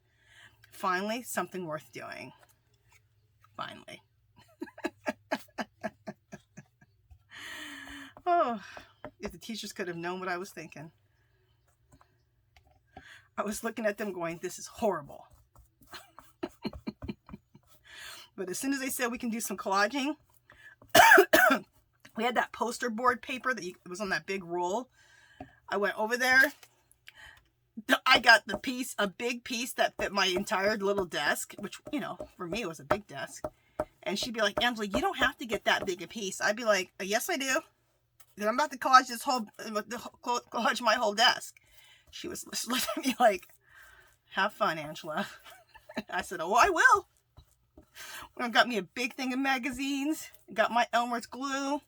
Finally, something worth doing. Finally. Oh, if the teachers could have known what I was thinking. I was looking at them going, this is horrible. But as soon as they said we can do some collaging, we had that poster board paper that it was on that big roll. I went over there. I got a big piece that fit my entire little desk, which, you know, for me, it was a big desk. And she'd be like, Angela, you don't have to get that big a piece. I'd be like, yes, I do. Then I'm about to collage my whole desk. She was looking at me like, have fun, Angela. I said, oh, I will. I got me a big thing of magazines, got my Elmer's glue,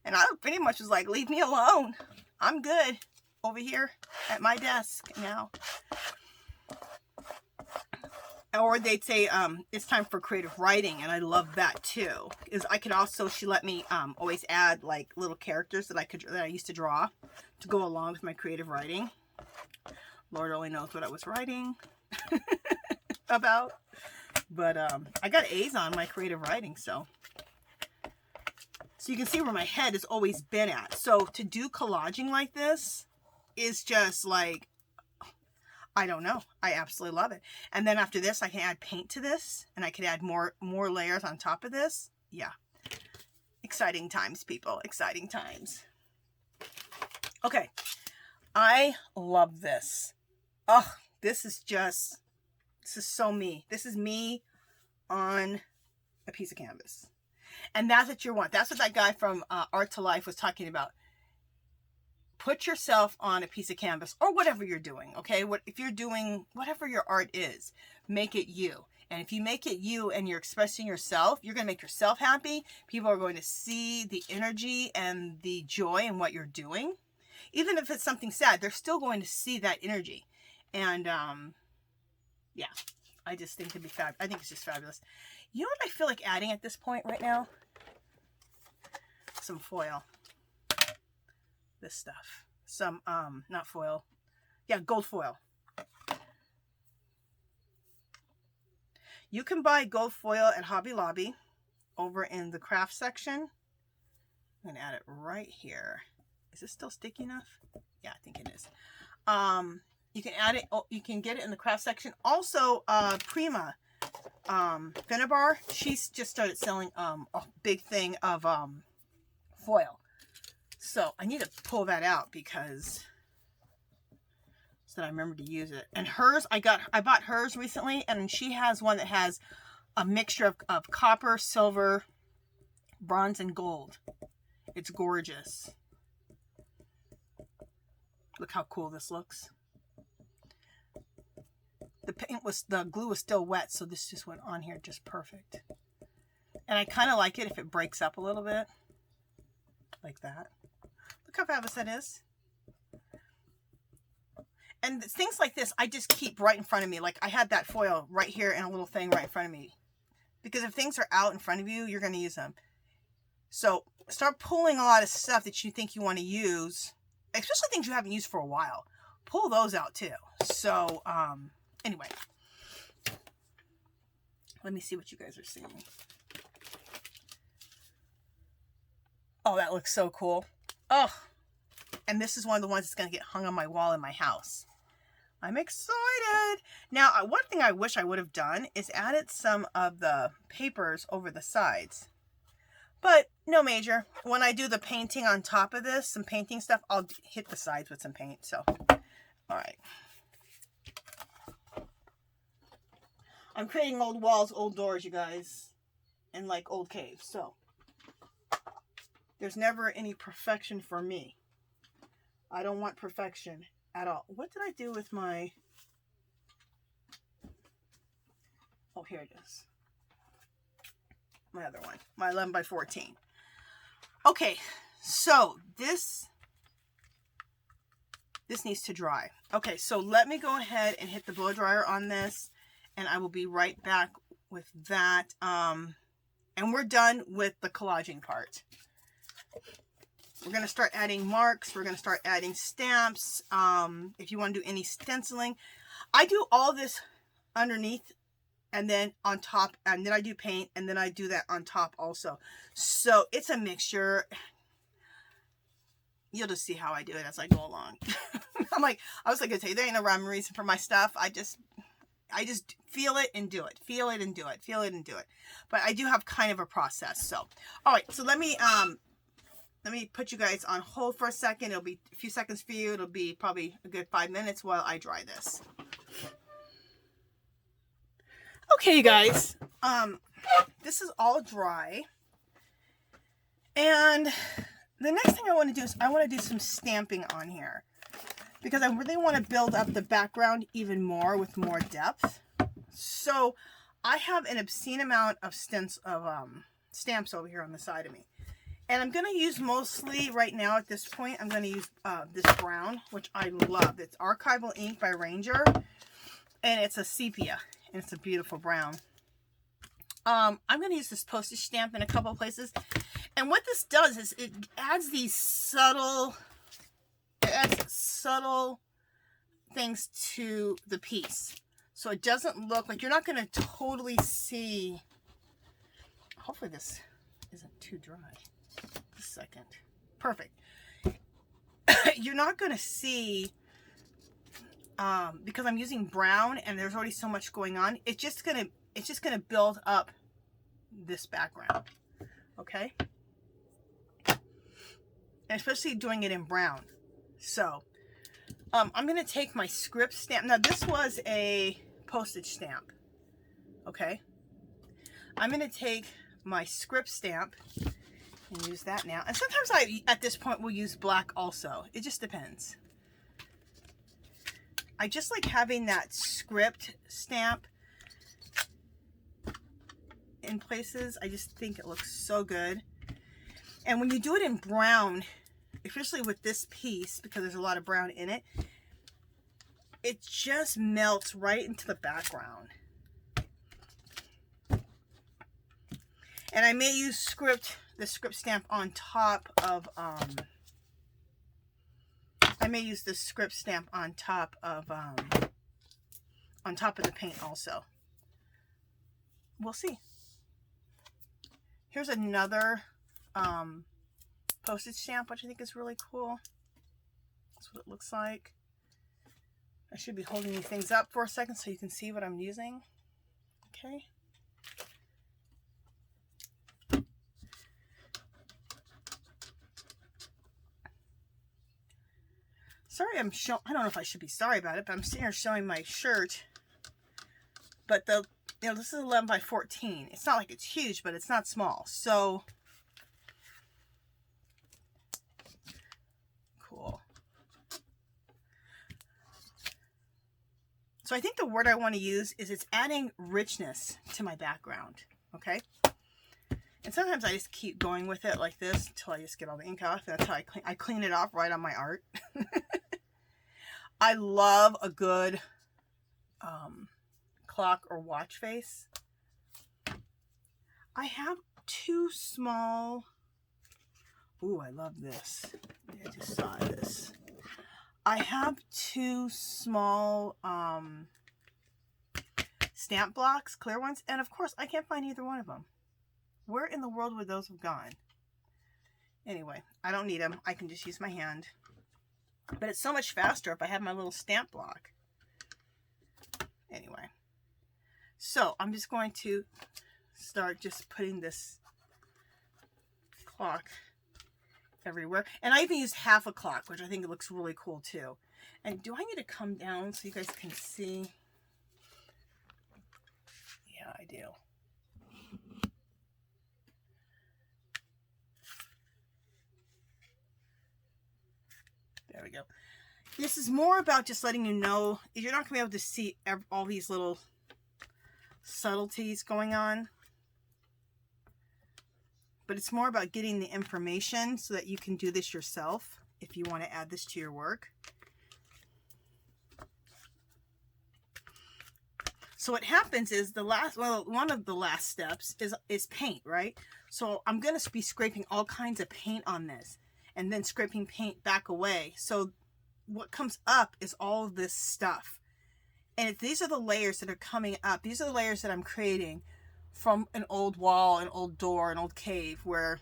and I pretty much was like, leave me alone. I'm good over here at my desk now. Or they'd say, it's time for creative writing, and I love that too. Is I could also, she let me always add like little characters that I used to draw to go along with my creative writing. Lord only knows what I was writing about. But I got A's on my creative writing, so you can see where my head has always been at. So to do collaging like this is just like, I don't know. I absolutely love it. And then after this, I can add paint to this, and I can add more layers on top of this. Yeah. Exciting times, people. Exciting times. Okay. I love this. Oh, this is so me. This is me on a piece of canvas. And that's what you want. That's what that guy from Art to Life was talking about. Put yourself on a piece of canvas or whatever you're doing, okay? If you're doing whatever your art is, make it you. And if you make it you and you're expressing yourself, you're going to make yourself happy. People are going to see the energy and the joy in what you're doing. Even if it's something sad, they're still going to see that energy. And yeah, I just think it'd be fab. I think it's just fabulous. You know what I feel like adding at this point right now? Some foil. This stuff. Some, not foil. Yeah, gold foil. You can buy gold foil at Hobby Lobby over in the craft section. I'm going to add it right here. Is this still sticky enough? Yeah, I think it is. You can add it, you can get it in the craft section. Also, Prima, Finnabar, she's just started selling a big thing of foil. So I need to pull that out because so that I remember to use it. And hers, I bought hers recently, and she has one that has a mixture of copper, silver, bronze, and gold. It's gorgeous. Look how cool this looks. The glue was still wet, so this just went on here just perfect. And I kind of like it if it breaks up a little bit. Like that. Look how fabulous that is. And things like this, I just keep right in front of me. Like I had that foil right here and a little thing right in front of me. Because if things are out in front of you, you're going to use them. So start pulling a lot of stuff that you think you want to use. Especially things you haven't used for a while. Pull those out too. So, anyway. Let me see what you guys are seeing. Oh, that looks so cool. Oh, and this is one of the ones that's going to get hung on my wall in my house. I'm excited. Now, one thing I wish I would have done is added some of the papers over the sides. But no major. When I do the painting on top of this, some painting stuff, I'll hit the sides with some paint. So, all right. I'm creating old walls, old doors, you guys, and like old caves. So, there's never any perfection for me. I don't want perfection at all. What did I do with my... Oh, here it is. My other one. My 11 by 14. Okay, so this needs to dry. Okay, so let me go ahead and hit the blow dryer on this, and I will be right back with that. And we're done with the collaging part. We're going to start adding marks. We're going to start adding stamps. If you want to do any stenciling. I do all this underneath and then on top, and then I do paint, and then I do that on top also. So it's a mixture. You'll just see how I do it as I go along. I was like, going to tell you, there ain't no rhyme or reason for my stuff. I just feel it and do it. Feel it and do it. Feel it and do it. But I do have kind of a process. So, all right. So let me put you guys on hold for a second. It'll be a few seconds for you. It'll be probably a good 5 minutes while I dry this. Okay, you guys. This is all dry. And the next thing I want to do is I want to do some stamping on here. Because I really want to build up the background even more with more depth. So I have an obscene amount of stamps over here on the side of me. And I'm going to use mostly, right now at this point, I'm going to use this brown, which I love. It's Archival Ink by Ranger. And it's a sepia. and it's a beautiful brown. I'm going to use this postage stamp in a couple of places. And what this does is it adds these subtle things to the piece. So it doesn't look like, you're not going to totally see. Hopefully this isn't too dry. Just a second. Perfect. You're not going to see, because I'm using brown and there's already so much going on, it's just going to build up this background. Okay? And especially doing it in brown. So, I'm going to take my script stamp. Now, this was a postage stamp. Okay? I'm going to take my script stamp and use that now. And sometimes I, at this point, will use black also. It just depends. I just like having that script stamp in places. I just think it looks so good. And when you do it in brown, especially with this piece, because there's a lot of brown in it, it just melts right into the background. And I may use the script stamp on top of, I may use the script stamp on top of the paint also. We'll see. Here's another postage stamp, which I think is really cool. That's what it looks like. I should be holding these things up for a second so you can see what I'm using. Okay. Sorry, I don't know if I should be sorry about it, but I'm sitting here showing my shirt. But this is 11 by 14. It's not like it's huge, but it's not small. So cool. So I think the word I want to use is it's adding richness to my background. Okay. And sometimes I just keep going with it like this until I just get all the ink off. That's how I clean it off right on my art. I love a good clock or watch face. I have two small, ooh, I love this. I just saw this. I have two small stamp blocks, clear ones, and of course I can't find either one of them. Where in the world would those have gone? Anyway, I don't need them. I can just use my hand. But it's so much faster if I have my little stamp block. Anyway. So, I'm just going to start just putting this clock everywhere. And I even used half a clock, which I think it looks really cool too. And do I need to come down so you guys can see? Yeah, I do. There we go. This is more about just letting you know you're not going to be able to see all these little subtleties going on. But it's more about getting the information so that you can do this yourself if you want to add this to your work. So what happens is one of the last steps is paint, right? So I'm going to be scraping all kinds of paint on this and then scraping paint back away. So what comes up is all of this stuff. And these are the layers that are coming up. These are the layers that I'm creating from an old wall, an old door, an old cave where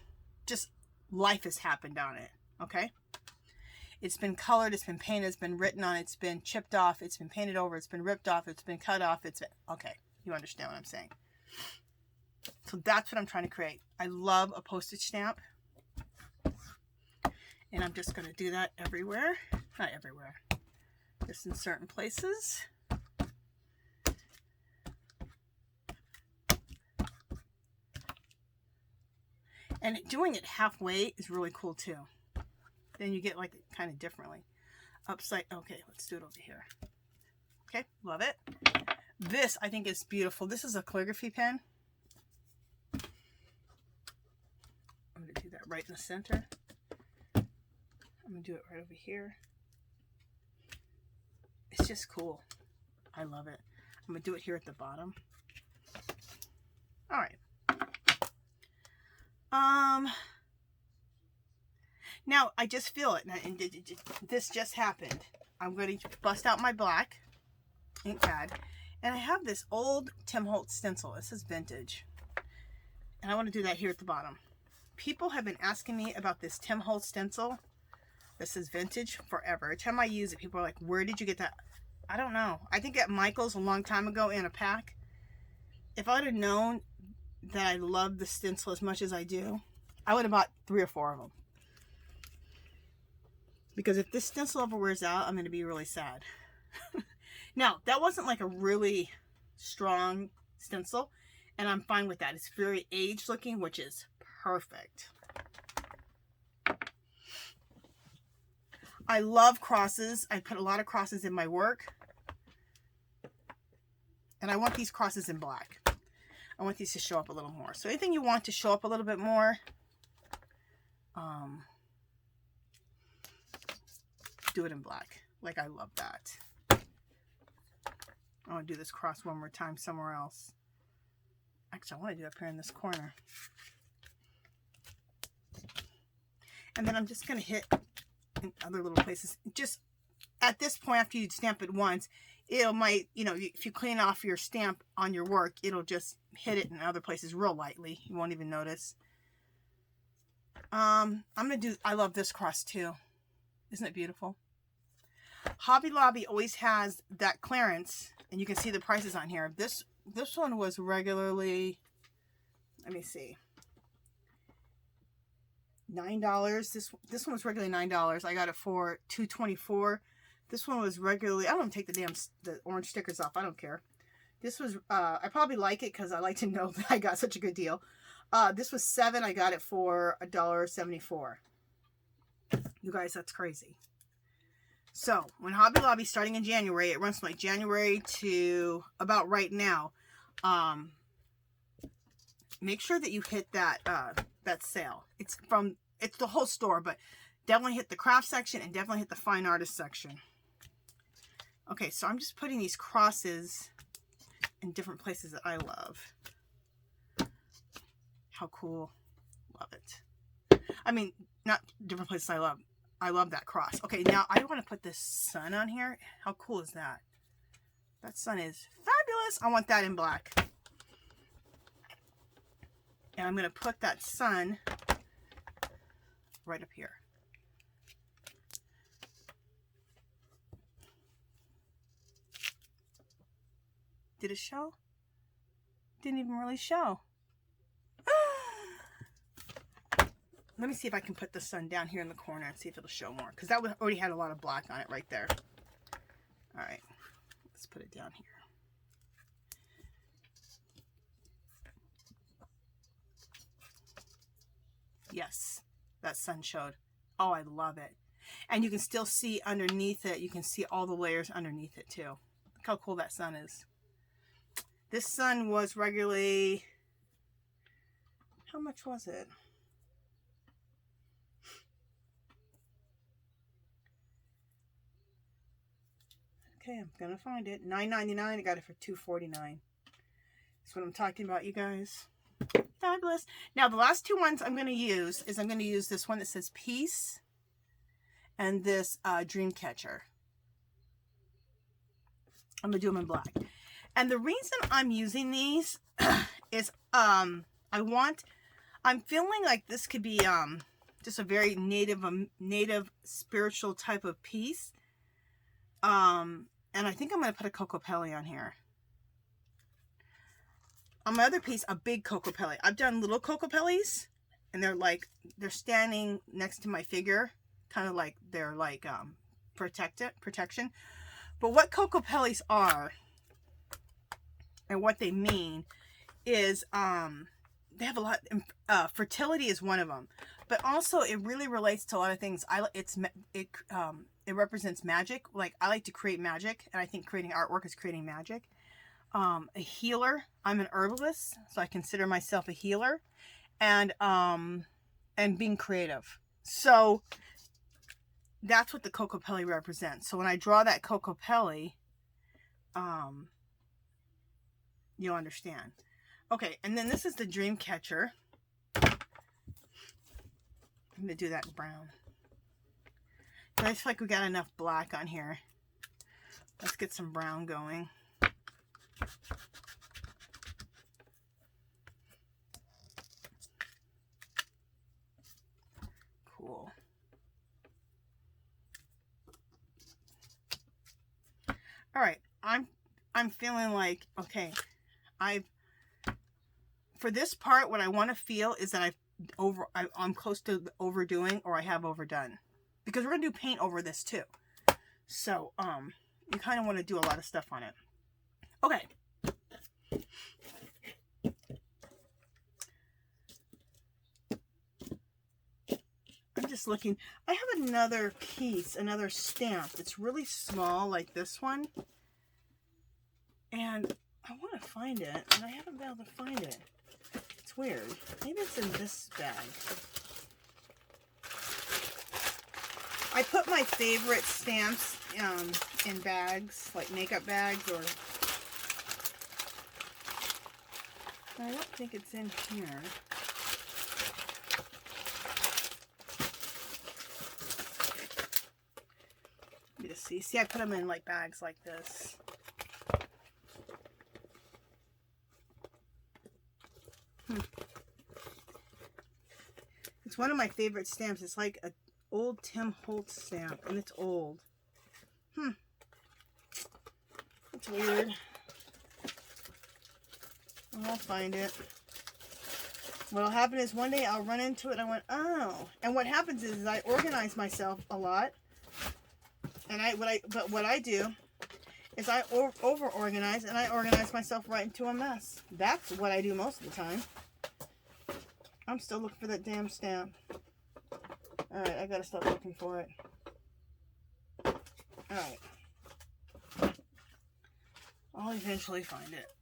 just life has happened on it. Okay? It's been colored, it's been painted, it's been written on, it's been chipped off, it's been painted over, it's been ripped off, it's been cut off, okay, you understand what I'm saying. So that's what I'm trying to create. I love a postage stamp. And I'm just going to do that everywhere. Not everywhere. Just in certain places. And doing it halfway is really cool too. Then you get like it kind of differently. Okay, let's do it over here. Okay, love it. This I think is beautiful. This is a calligraphy pen. I'm going to do that right in the center. I'm going to do it right over here. It's just cool. I love it. I'm going to do it here at the bottom. All right. Now I just feel it, and this just happened. I'm going to bust out my black ink pad, and I have this old Tim Holtz stencil. This is vintage, and I want to do that here at the bottom. People have been asking me about this Tim Holtz stencil. This is vintage forever. Every time I use it, people are like, where did you get that? I don't know. I think at Michael's a long time ago in a pack. If I would have known that I love the stencil as much as I do, I would have bought 3 or 4 of them. Because if this stencil ever wears out, I'm going to be really sad. Now, that wasn't like a really strong stencil, and I'm fine with that. It's very aged looking, which is perfect. I love crosses. I put a lot of crosses in my work. And I want these crosses in black. I want these to show up a little more. So anything you want to show up a little bit more, do it in black. Like, I love that. I want to do this cross one more time somewhere else. Actually, I want to do it up here in this corner. And then I'm just going to hit in other little places. Just at this point, after you stamp it once, it might, you know, if you clean off your stamp on your work, it'll just hit it in other places real lightly. You won't even notice. I'm going to do, I love this cross too. Isn't it beautiful? Hobby Lobby always has that clearance, and you can see the prices on here. This one was regularly, let me see, $9. This one was regularly $9. I got it for $2.24. This one was regularly, I don't take the orange stickers off. I don't care. This was, I probably like it because I like to know that I got such a good deal. This was $7. I got it for $1.74. You guys, that's crazy. So, when Hobby Lobby starting in January, it runs from like January to about right now. Make sure that you hit that that sale. It's the whole store, but definitely hit the craft section and definitely hit the fine artist section. Okay, so I'm just putting these crosses in different places that I love. How cool. Love it. I mean, not different places I love. I love that cross. Okay, now I want to put this sun on here. How cool is that? That sun is fabulous. I want that in black. And I'm going to put that sun right up here. Did it show? Didn't even really show. Let me see if I can put the sun down here in the corner and see if it'll show more. Because that already had a lot of black on it right there. Alright. Let's put it down here. Yes. That sun showed. Oh, I love it. And you can still see underneath it. You can see all the layers underneath it too. Look how cool that sun is. This sun was regularly... How much was it? Okay, I'm gonna find it. $9.99. I got it for $2.49. That's what I'm talking about, you guys. Fabulous. Now, the last 2 ones I'm gonna use is I'm gonna use this one that says Peace and this Dreamcatcher. I'm gonna do them in black. And the reason I'm using these is I'm feeling like this could be just a very native spiritual type of piece. And I think I'm going to put a Cocopelli on here. On my other piece, a big Cocopelli. I've done little Cocopellis, and they're standing next to my figure, kind of like they're like protection. But what Cocopellis are, and what they mean, is they have a lot. Fertility is one of them, but also it really relates to a lot of things. It represents magic. Like, I like to create magic, and I think creating artwork is creating magic. A healer. I'm an herbalist, so I consider myself a healer, and being creative. So that's what the Cocopelli represents. So when I draw that Cocopelli, you'll understand. Okay, and then this is the Dreamcatcher. I'm going to do that in brown. I feel like we got enough black on here. Let's get some brown going. Cool. All right, I'm feeling like, okay, for this part, what I want to feel is that I'm close to overdoing, or I have overdone, because we're gonna do paint over this too. So you kind of want to do a lot of stuff on it. Okay. I'm just looking. I have another piece, another stamp. It's really small, like this one. And I want to find it, and I haven't been able to find it. It's weird. Maybe it's in this bag. I put my favorite stamps in bags, like makeup bags, or... I don't think it's in here. Let me just see. See, I put them in like bags like this. It's one of my favorite stamps. It's like an old Tim Holtz stamp, and it's old. It's weird. I'll find it. What'll happen is one day I'll run into it and I went, oh. And what happens is I organize myself a lot. And what I do is I over organize, and I organize myself right into a mess. That's what I do most of the time. I'm still looking for that damn stamp. Alright, I gotta stop looking for it. Alright. I'll eventually find it.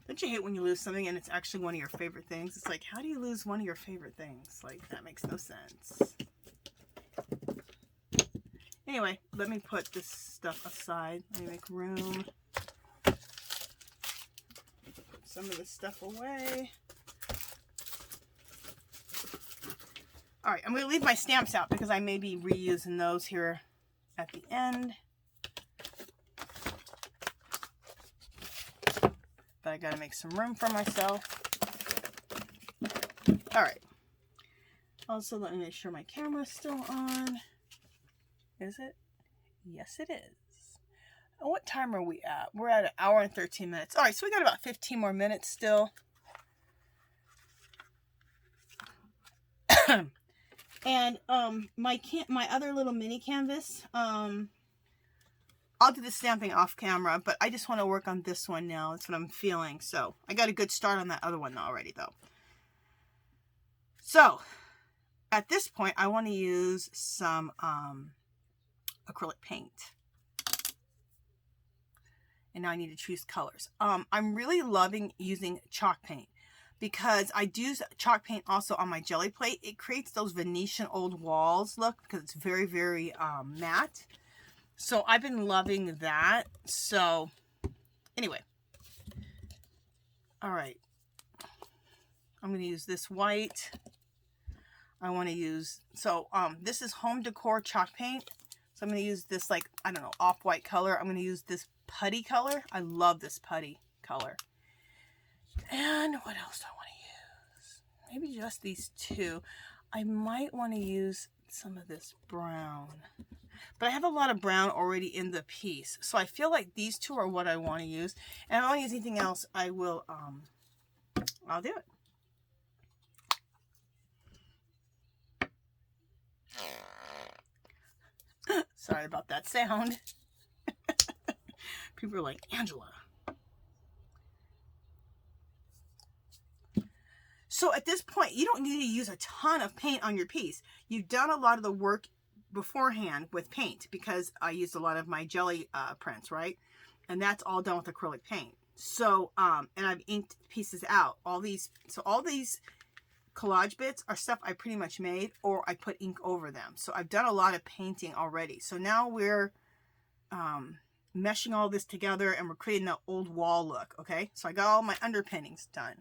Don't you hate when you lose something and it's actually one of your favorite things? It's like, how do you lose one of your favorite things? Like, that makes no sense. Anyway, let me put this stuff aside. Let me make room. Put some of this stuff away. Alright, I'm going to leave my stamps out because I may be reusing those here at the end. But I got to make some room for myself. Alright. Also, let me make sure my camera's still on. Is it? Yes, it is. What time are we at? We're at 1 hour and 13 minutes. Alright, so we got about 15 more minutes still. And my other little mini canvas, I'll do the stamping off camera, but I just want to work on this one now. That's what I'm feeling. So I got a good start on that other one already, though. So at this point, I want to use some acrylic paint. And now I need to choose colors. I'm really loving using chalk paint because I do chalk paint also on my jelly plate. It creates those Venetian old walls look because it's very, very matte. So I've been loving that. So anyway. All right. I'm going to use this white. I want to use, so this is home decor chalk paint. So I'm going to use this, like, I don't know, off-white color. I'm going to use this putty color. I love this putty color. And what else do I want to use? Maybe just these two. I might want to use some of this brown. But I have a lot of brown already in the piece. So I feel like these two are what I want to use. And if I want to use anything else, I will, I'll do it. Sorry about that sound. People are like, Angela. So at this point, you don't need to use a ton of paint on your piece. You've done a lot of the work beforehand with paint because I used a lot of my jelly prints, right? And that's all done with acrylic paint. So, and I've inked pieces out. All these collage bits are stuff I pretty much made or I put ink over them. So I've done a lot of painting already. So now we're meshing all this together and we're creating that old wall look, okay? So I got all my underpinnings done.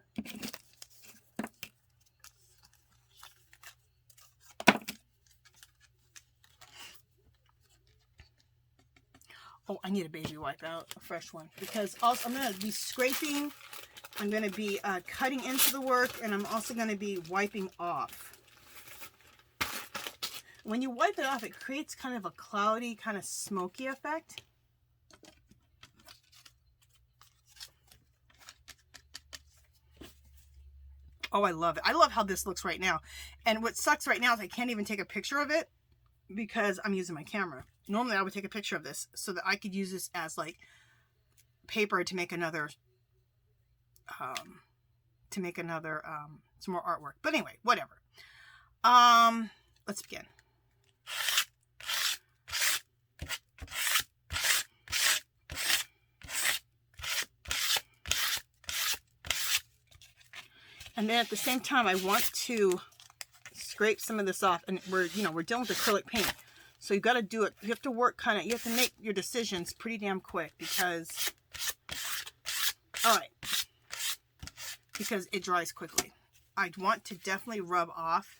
Oh, I need a baby wipe out, a fresh one, because also I'm going to be scraping, I'm going to be cutting into the work, and I'm also going to be wiping off. When you wipe it off, it creates kind of a cloudy, kind of smoky effect. Oh, I love it. I love how this looks right now. And what sucks right now is I can't even take a picture of it because I'm using my camera. Normally I would take a picture of this so that I could use this as like paper to make another, some more artwork. But anyway, whatever. Let's begin. And then at the same time, I want to scrape some of this off. And we're dealing with acrylic paint. So you've got to do it. You have to work you have to make your decisions pretty damn quick because, all right, because it dries quickly. I want to definitely rub off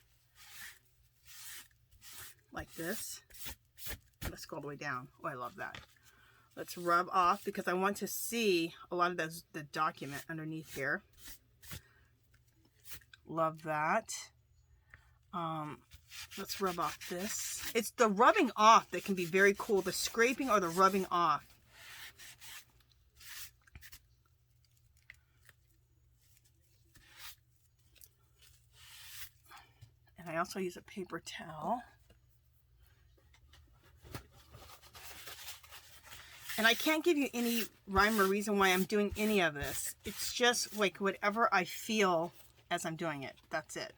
like this. Let's go all the way down. Oh, I love that. Let's rub off because I want to see a lot of the document underneath here. Love that. Let's rub off this. It's the rubbing off that can be very cool. The scraping or the rubbing off. And I also use a paper towel. And I can't give you any rhyme or reason why I'm doing any of this. It's just like whatever I feel as I'm doing it. That's it.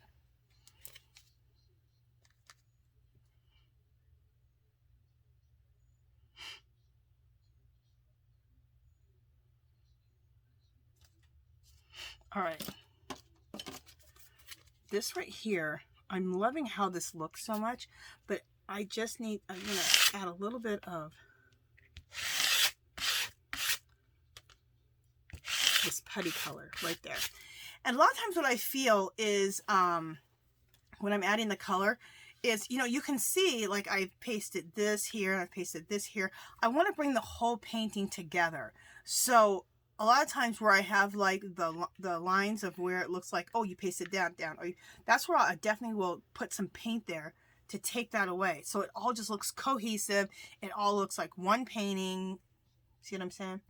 All right. This right here, I'm loving how this looks so much, but I'm going to add a little bit of this putty color right there. And a lot of times what I feel is when I'm adding the color is, you can see like I've pasted this here, I've pasted this here. I want to bring the whole painting together. So a lot of times where I have like the lines of where it looks like, oh, you pasted down, or that's where I definitely will put some paint there to take that away. So it all just looks cohesive. It all looks like one painting. See what I'm saying?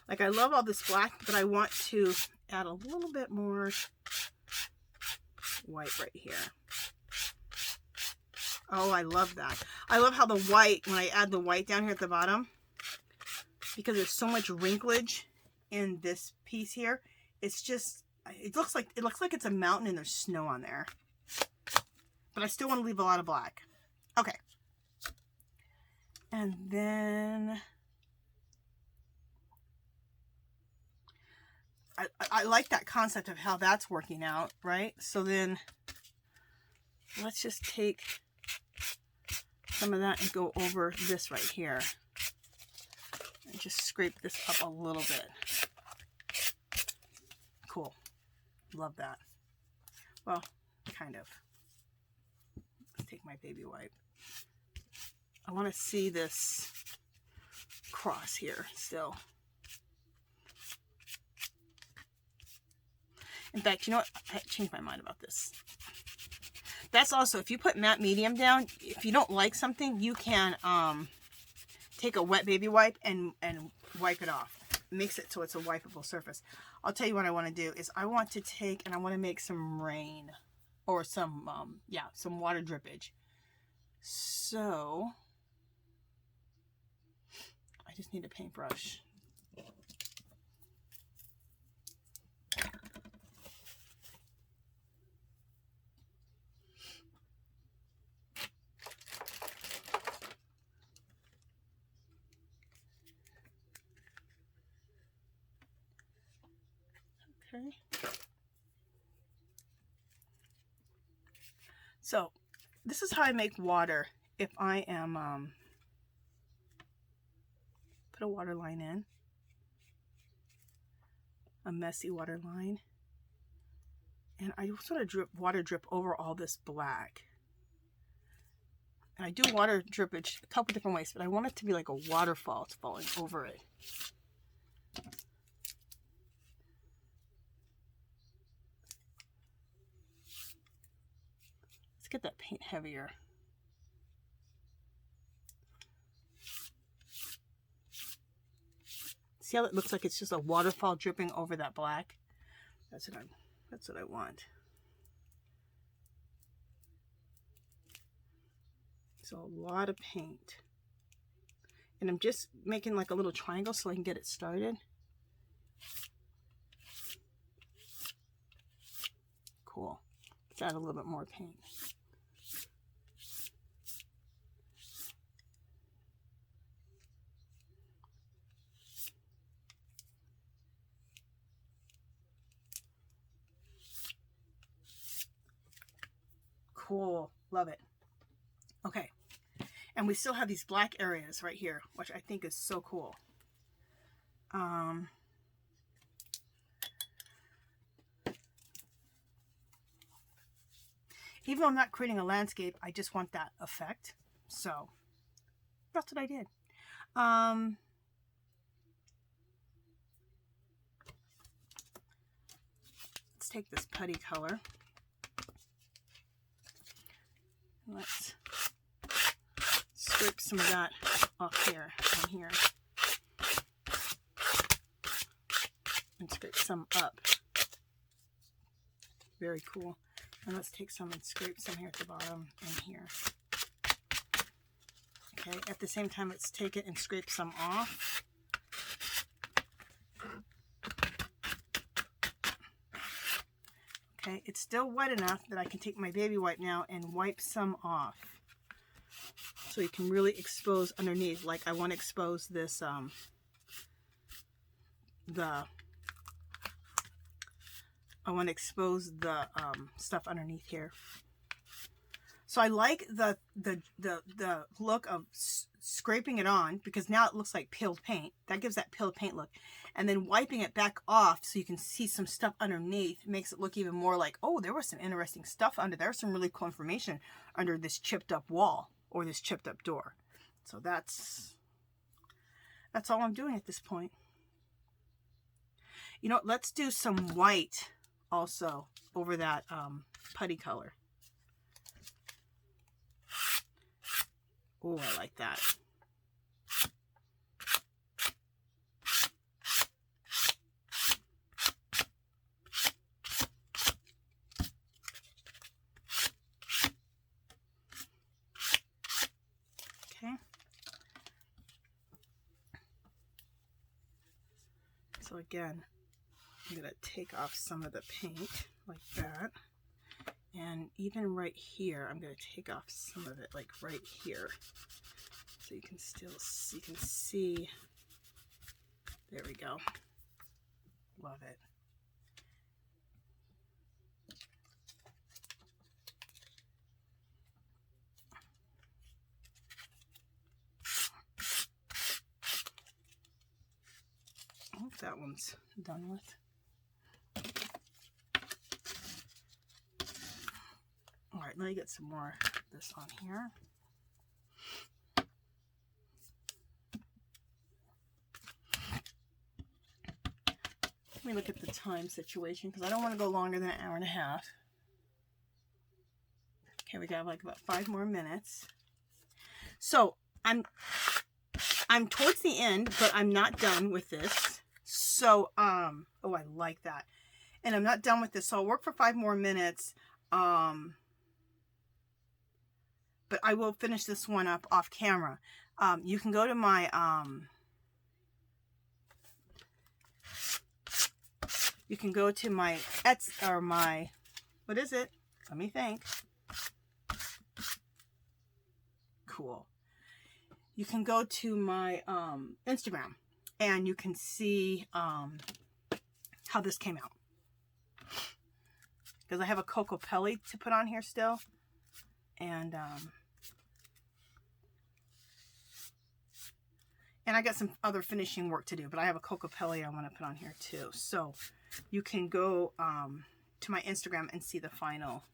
Like I love all this black, but I want to add a little bit more white right here. Oh, I love that. I love how the white, when I add the white down here at the bottom, because there's so much wrinklage in this piece here, it's just, it looks like it's a mountain and there's snow on there. But I still want to leave a lot of black. Okay. And then I like that concept of how that's working out, right? So then let's just take some of that and go over this right here. And just scrape this up a little bit. Cool. Love that. Well, kind of. Let's take my baby wipe. I want to see this cross here still. In fact, you know what? I changed my mind about this. That's also, if you put matte medium down, if you don't like something, you can take a wet baby wipe and wipe it off. It makes it so it's a wipeable surface. I'll tell you what I want to do is I want to take and I want to make some rain or some water drippage. So I just need a paintbrush. Okay. So this is how I make water if I am, put a water line in, a messy water line. And I just want to water drip over all this black. And I do water drippage a couple different ways, but I want it to be like a waterfall. It's falling over it. Let's get that paint heavier. See how it looks like it's just a waterfall dripping over that black? That's what I want. So a lot of paint. And I'm just making like a little triangle so I can get it started. Cool. Let's add a little bit more paint. Cool. Love it. Okay. And we still have these black areas right here, which I think is so cool. Even though I'm not creating a landscape, I just want that effect. So that's what I did. Let's take this putty color. Let's scrape some of that off here and here. And scrape some up. Very cool. And let's take some and scrape some here at the bottom and here. Okay, at the same time, let's take it and scrape some off. Okay, it's still wet enough that I can take my baby wipe now and wipe some off. So you can really expose underneath. Like I want to expose this, I want to expose the stuff underneath here. So I like the look of scraping it on, because now it looks like peeled paint. That gives that peeled paint look. And then wiping it back off so you can see some stuff underneath makes it look even more like, oh, there was some interesting stuff under there. Some really cool information under this chipped up wall or this chipped up door. So that's all I'm doing at this point. You know, let's do some white also over that putty color. Oh, I like that. Okay. So again, I'm going to take off some of the paint like that. And even right here, I'm going to take off some of it, like right here. So you can still see, you can see. There we go. Love it. I hope that one's done with. All right, let me get some more of this on here. Let me look at the time situation, because I don't want to go longer than an hour and a half. Okay, we got like about 5 more minutes. So I'm towards the end, but I'm not done with this. So oh, I like that. And I'm not done with this, so I'll work for 5 more minutes. But I will finish this one up off camera. You can go to my, Etsy, or my, what is it? Let me think. Cool. You can go to my Instagram, and you can see how this came out. because I have a Coco Pelli to put on here still. And I got some other finishing work to do, but I have a Coco Pelli I want to put on here too. So you can go to my Instagram and see the final.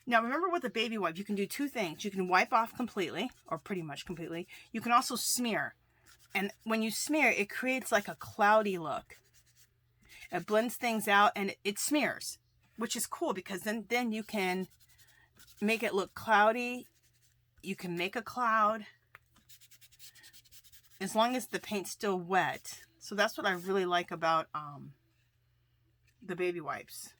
Now remember, with the baby wipe, you can do two things. You can wipe off completely, or pretty much completely. You can also smear. And when you smear, it creates like a cloudy look. It blends things out and it smears, which is cool because then you can make it look cloudy. You can make a cloud as long as the paint's still wet. So that's what I really like about the baby wipes.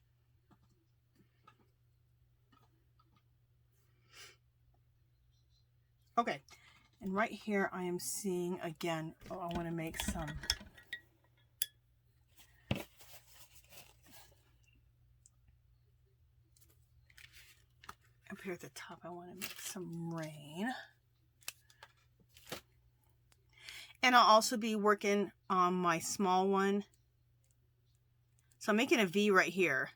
Okay, and right here I am seeing again, I want to make some up here at the top. I want to make some rain. And I'll also be working on my small one. So I'm making a V right here.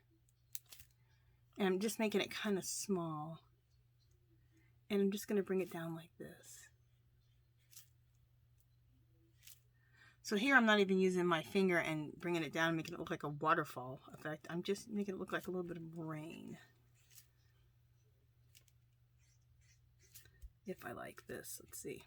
And I'm just making it kind of small. And I'm just going to bring it down like this. So here I'm not even using my finger and bringing it down and making it look like a waterfall effect. I'm just making it look like a little bit of rain. If I like this, let's see.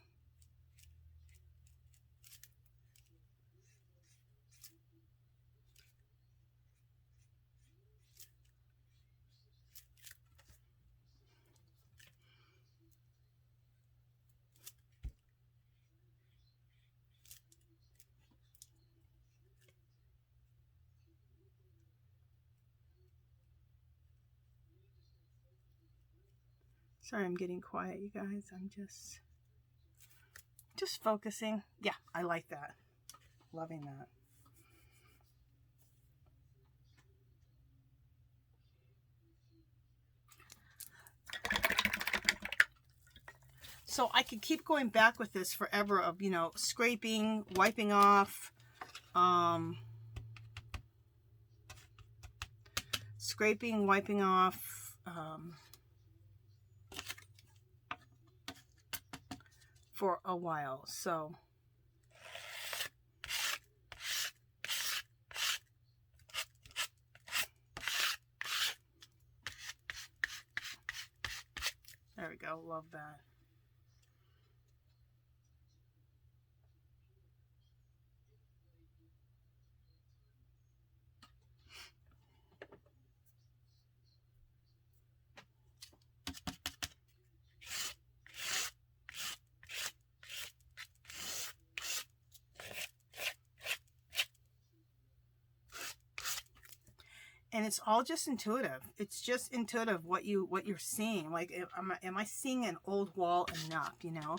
Sorry, I'm getting quiet, you guys. I'm just focusing. Yeah, I like that. Loving that. So I could keep going back with this forever of, you know, scraping, wiping off, scraping, wiping off, for a while. So there we go. Love that. And it's all just intuitive. It's just intuitive what you're seeing. Like, am I seeing an old wall enough, you know?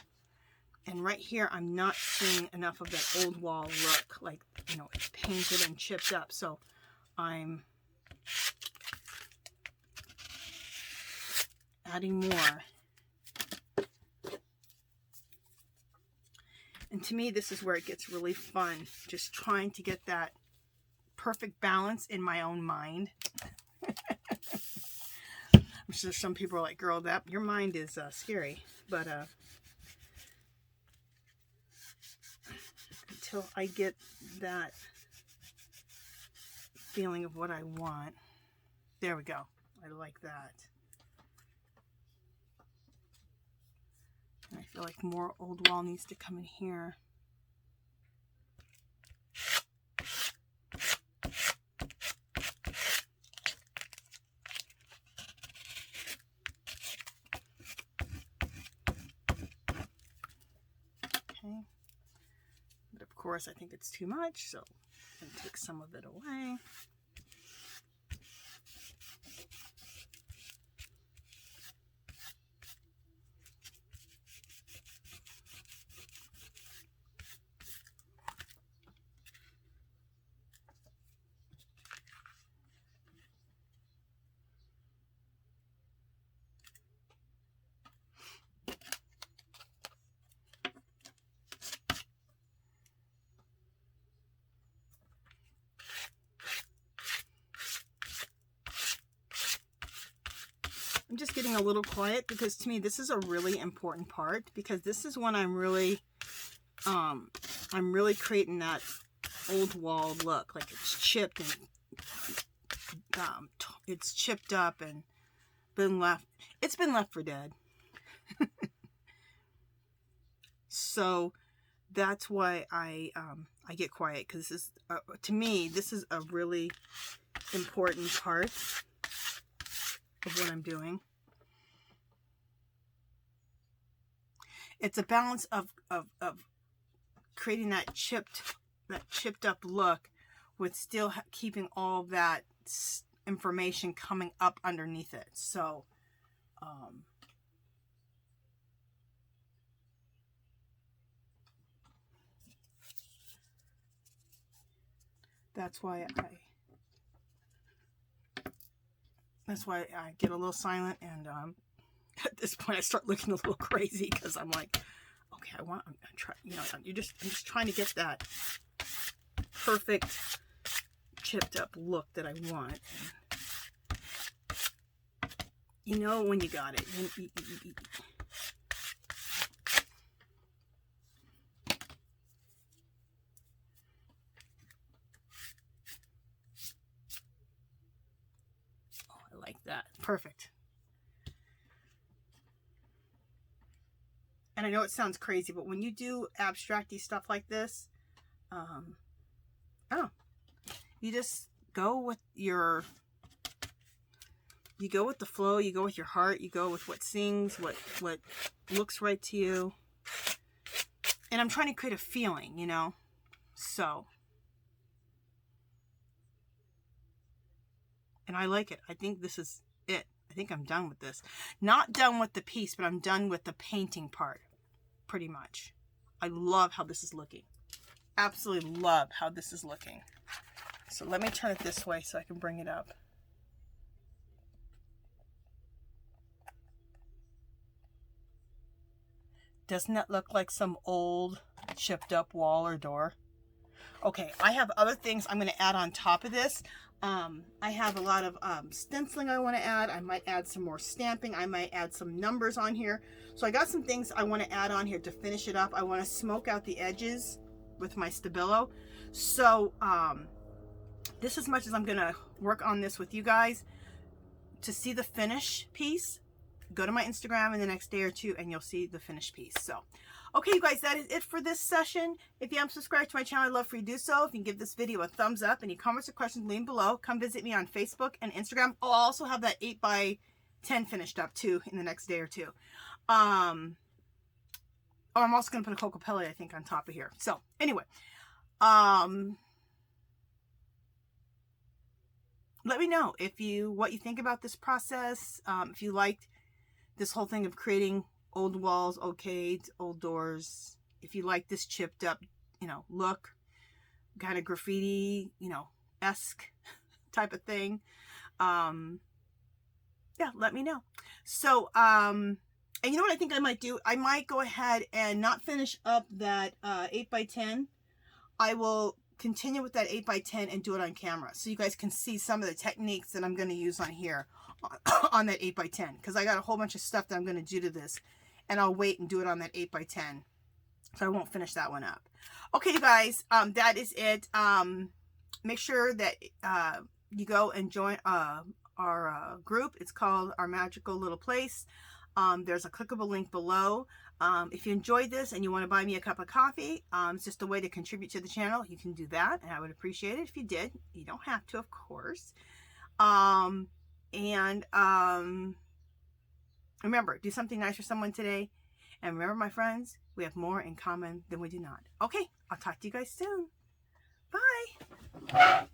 And right here, I'm not seeing enough of that old wall look. Like, you know, it's painted and chipped up. So I'm adding more. And to me, this is where it gets really fun. Just trying to get that perfect balance in my own mind. I'm sure some people are like, girl, that your mind is scary. But until I get that feeling of what I want. There we go. I like that. And I feel like more old wall needs to come in here. Okay. But of course, I think it's too much, so I'm going to take some of it away. I'm just getting a little quiet because to me this is a really important part, because this is when I'm really creating that old wall look. Like it's chipped and it's chipped up and it's been left for dead. So that's why I get quiet, because this is to me this is a really important part of what I'm doing. It's a balance of creating that chipped up look with still keeping all that information coming up underneath it. So that's why I get a little silent, and at this point I start looking a little crazy, because I'm like, okay, I'm trying, you know, I'm just trying to get that perfect chipped up look that I want. And you know when you got it. Oh, I like that. Perfect. And I know it sounds crazy, but when you do abstracty stuff like this, you just go with the flow, you go with your heart, you go with what sings, what looks right to you. And I'm trying to create a feeling, you know? So. And I like it. I think this is it. I think I'm done with this. Not done with the piece, but I'm done with the painting part, pretty much. I love how this is looking. Absolutely love how this is looking. So let me turn it this way so I can bring it up. Doesn't that look like some old chipped up wall or door? Okay, I have other things I'm going to add on top of this. I have a lot of stenciling I want to add. I might add some more stamping. I might add some numbers on here. So I got some things I want to add on here to finish it up. I want to smoke out the edges with my Stabilo. So this as much as I'm going to work on this with you guys. To see the finish piece, go to my Instagram in the next day or two and you'll see the finished piece. So, okay, you guys, that is it for this session. If you haven't subscribed to my channel, I'd love for you to do so. If you can give this video a thumbs up, any comments or questions, leave them below. Come visit me on Facebook and Instagram. I'll also have that 8x10 finished up too in the next day or two. I'm also going to put a Cocopelli, I think, on top of here. So, anyway, let me know what you think about this process. If you liked this whole thing of creating old walls, old cades, old doors. If you like this chipped up, you know, look, kind of graffiti, you know, esque type of thing. Yeah, let me know. So, and you know what I think I might do? I might go ahead and not finish up that 8x10. I will continue with that 8x10 and do it on camera, so you guys can see some of the techniques that I'm going to use on here on that 8x10, because I got a whole bunch of stuff that I'm going to do to this, and I'll wait and do it on that 8x10, so I won't finish that one up. Okay, you guys, that is it. Make sure that you go and join our group. It's called Our Magical Little Place. There's a clickable link below. If you enjoyed this and you want to buy me a cup of coffee, it's just a way to contribute to the channel. You can do that, and I would appreciate it if you did. You don't have to, of course. Remember, do something nice for someone today. And remember, my friends, we have more in common than we do not. Okay, I'll talk to you guys soon. Bye.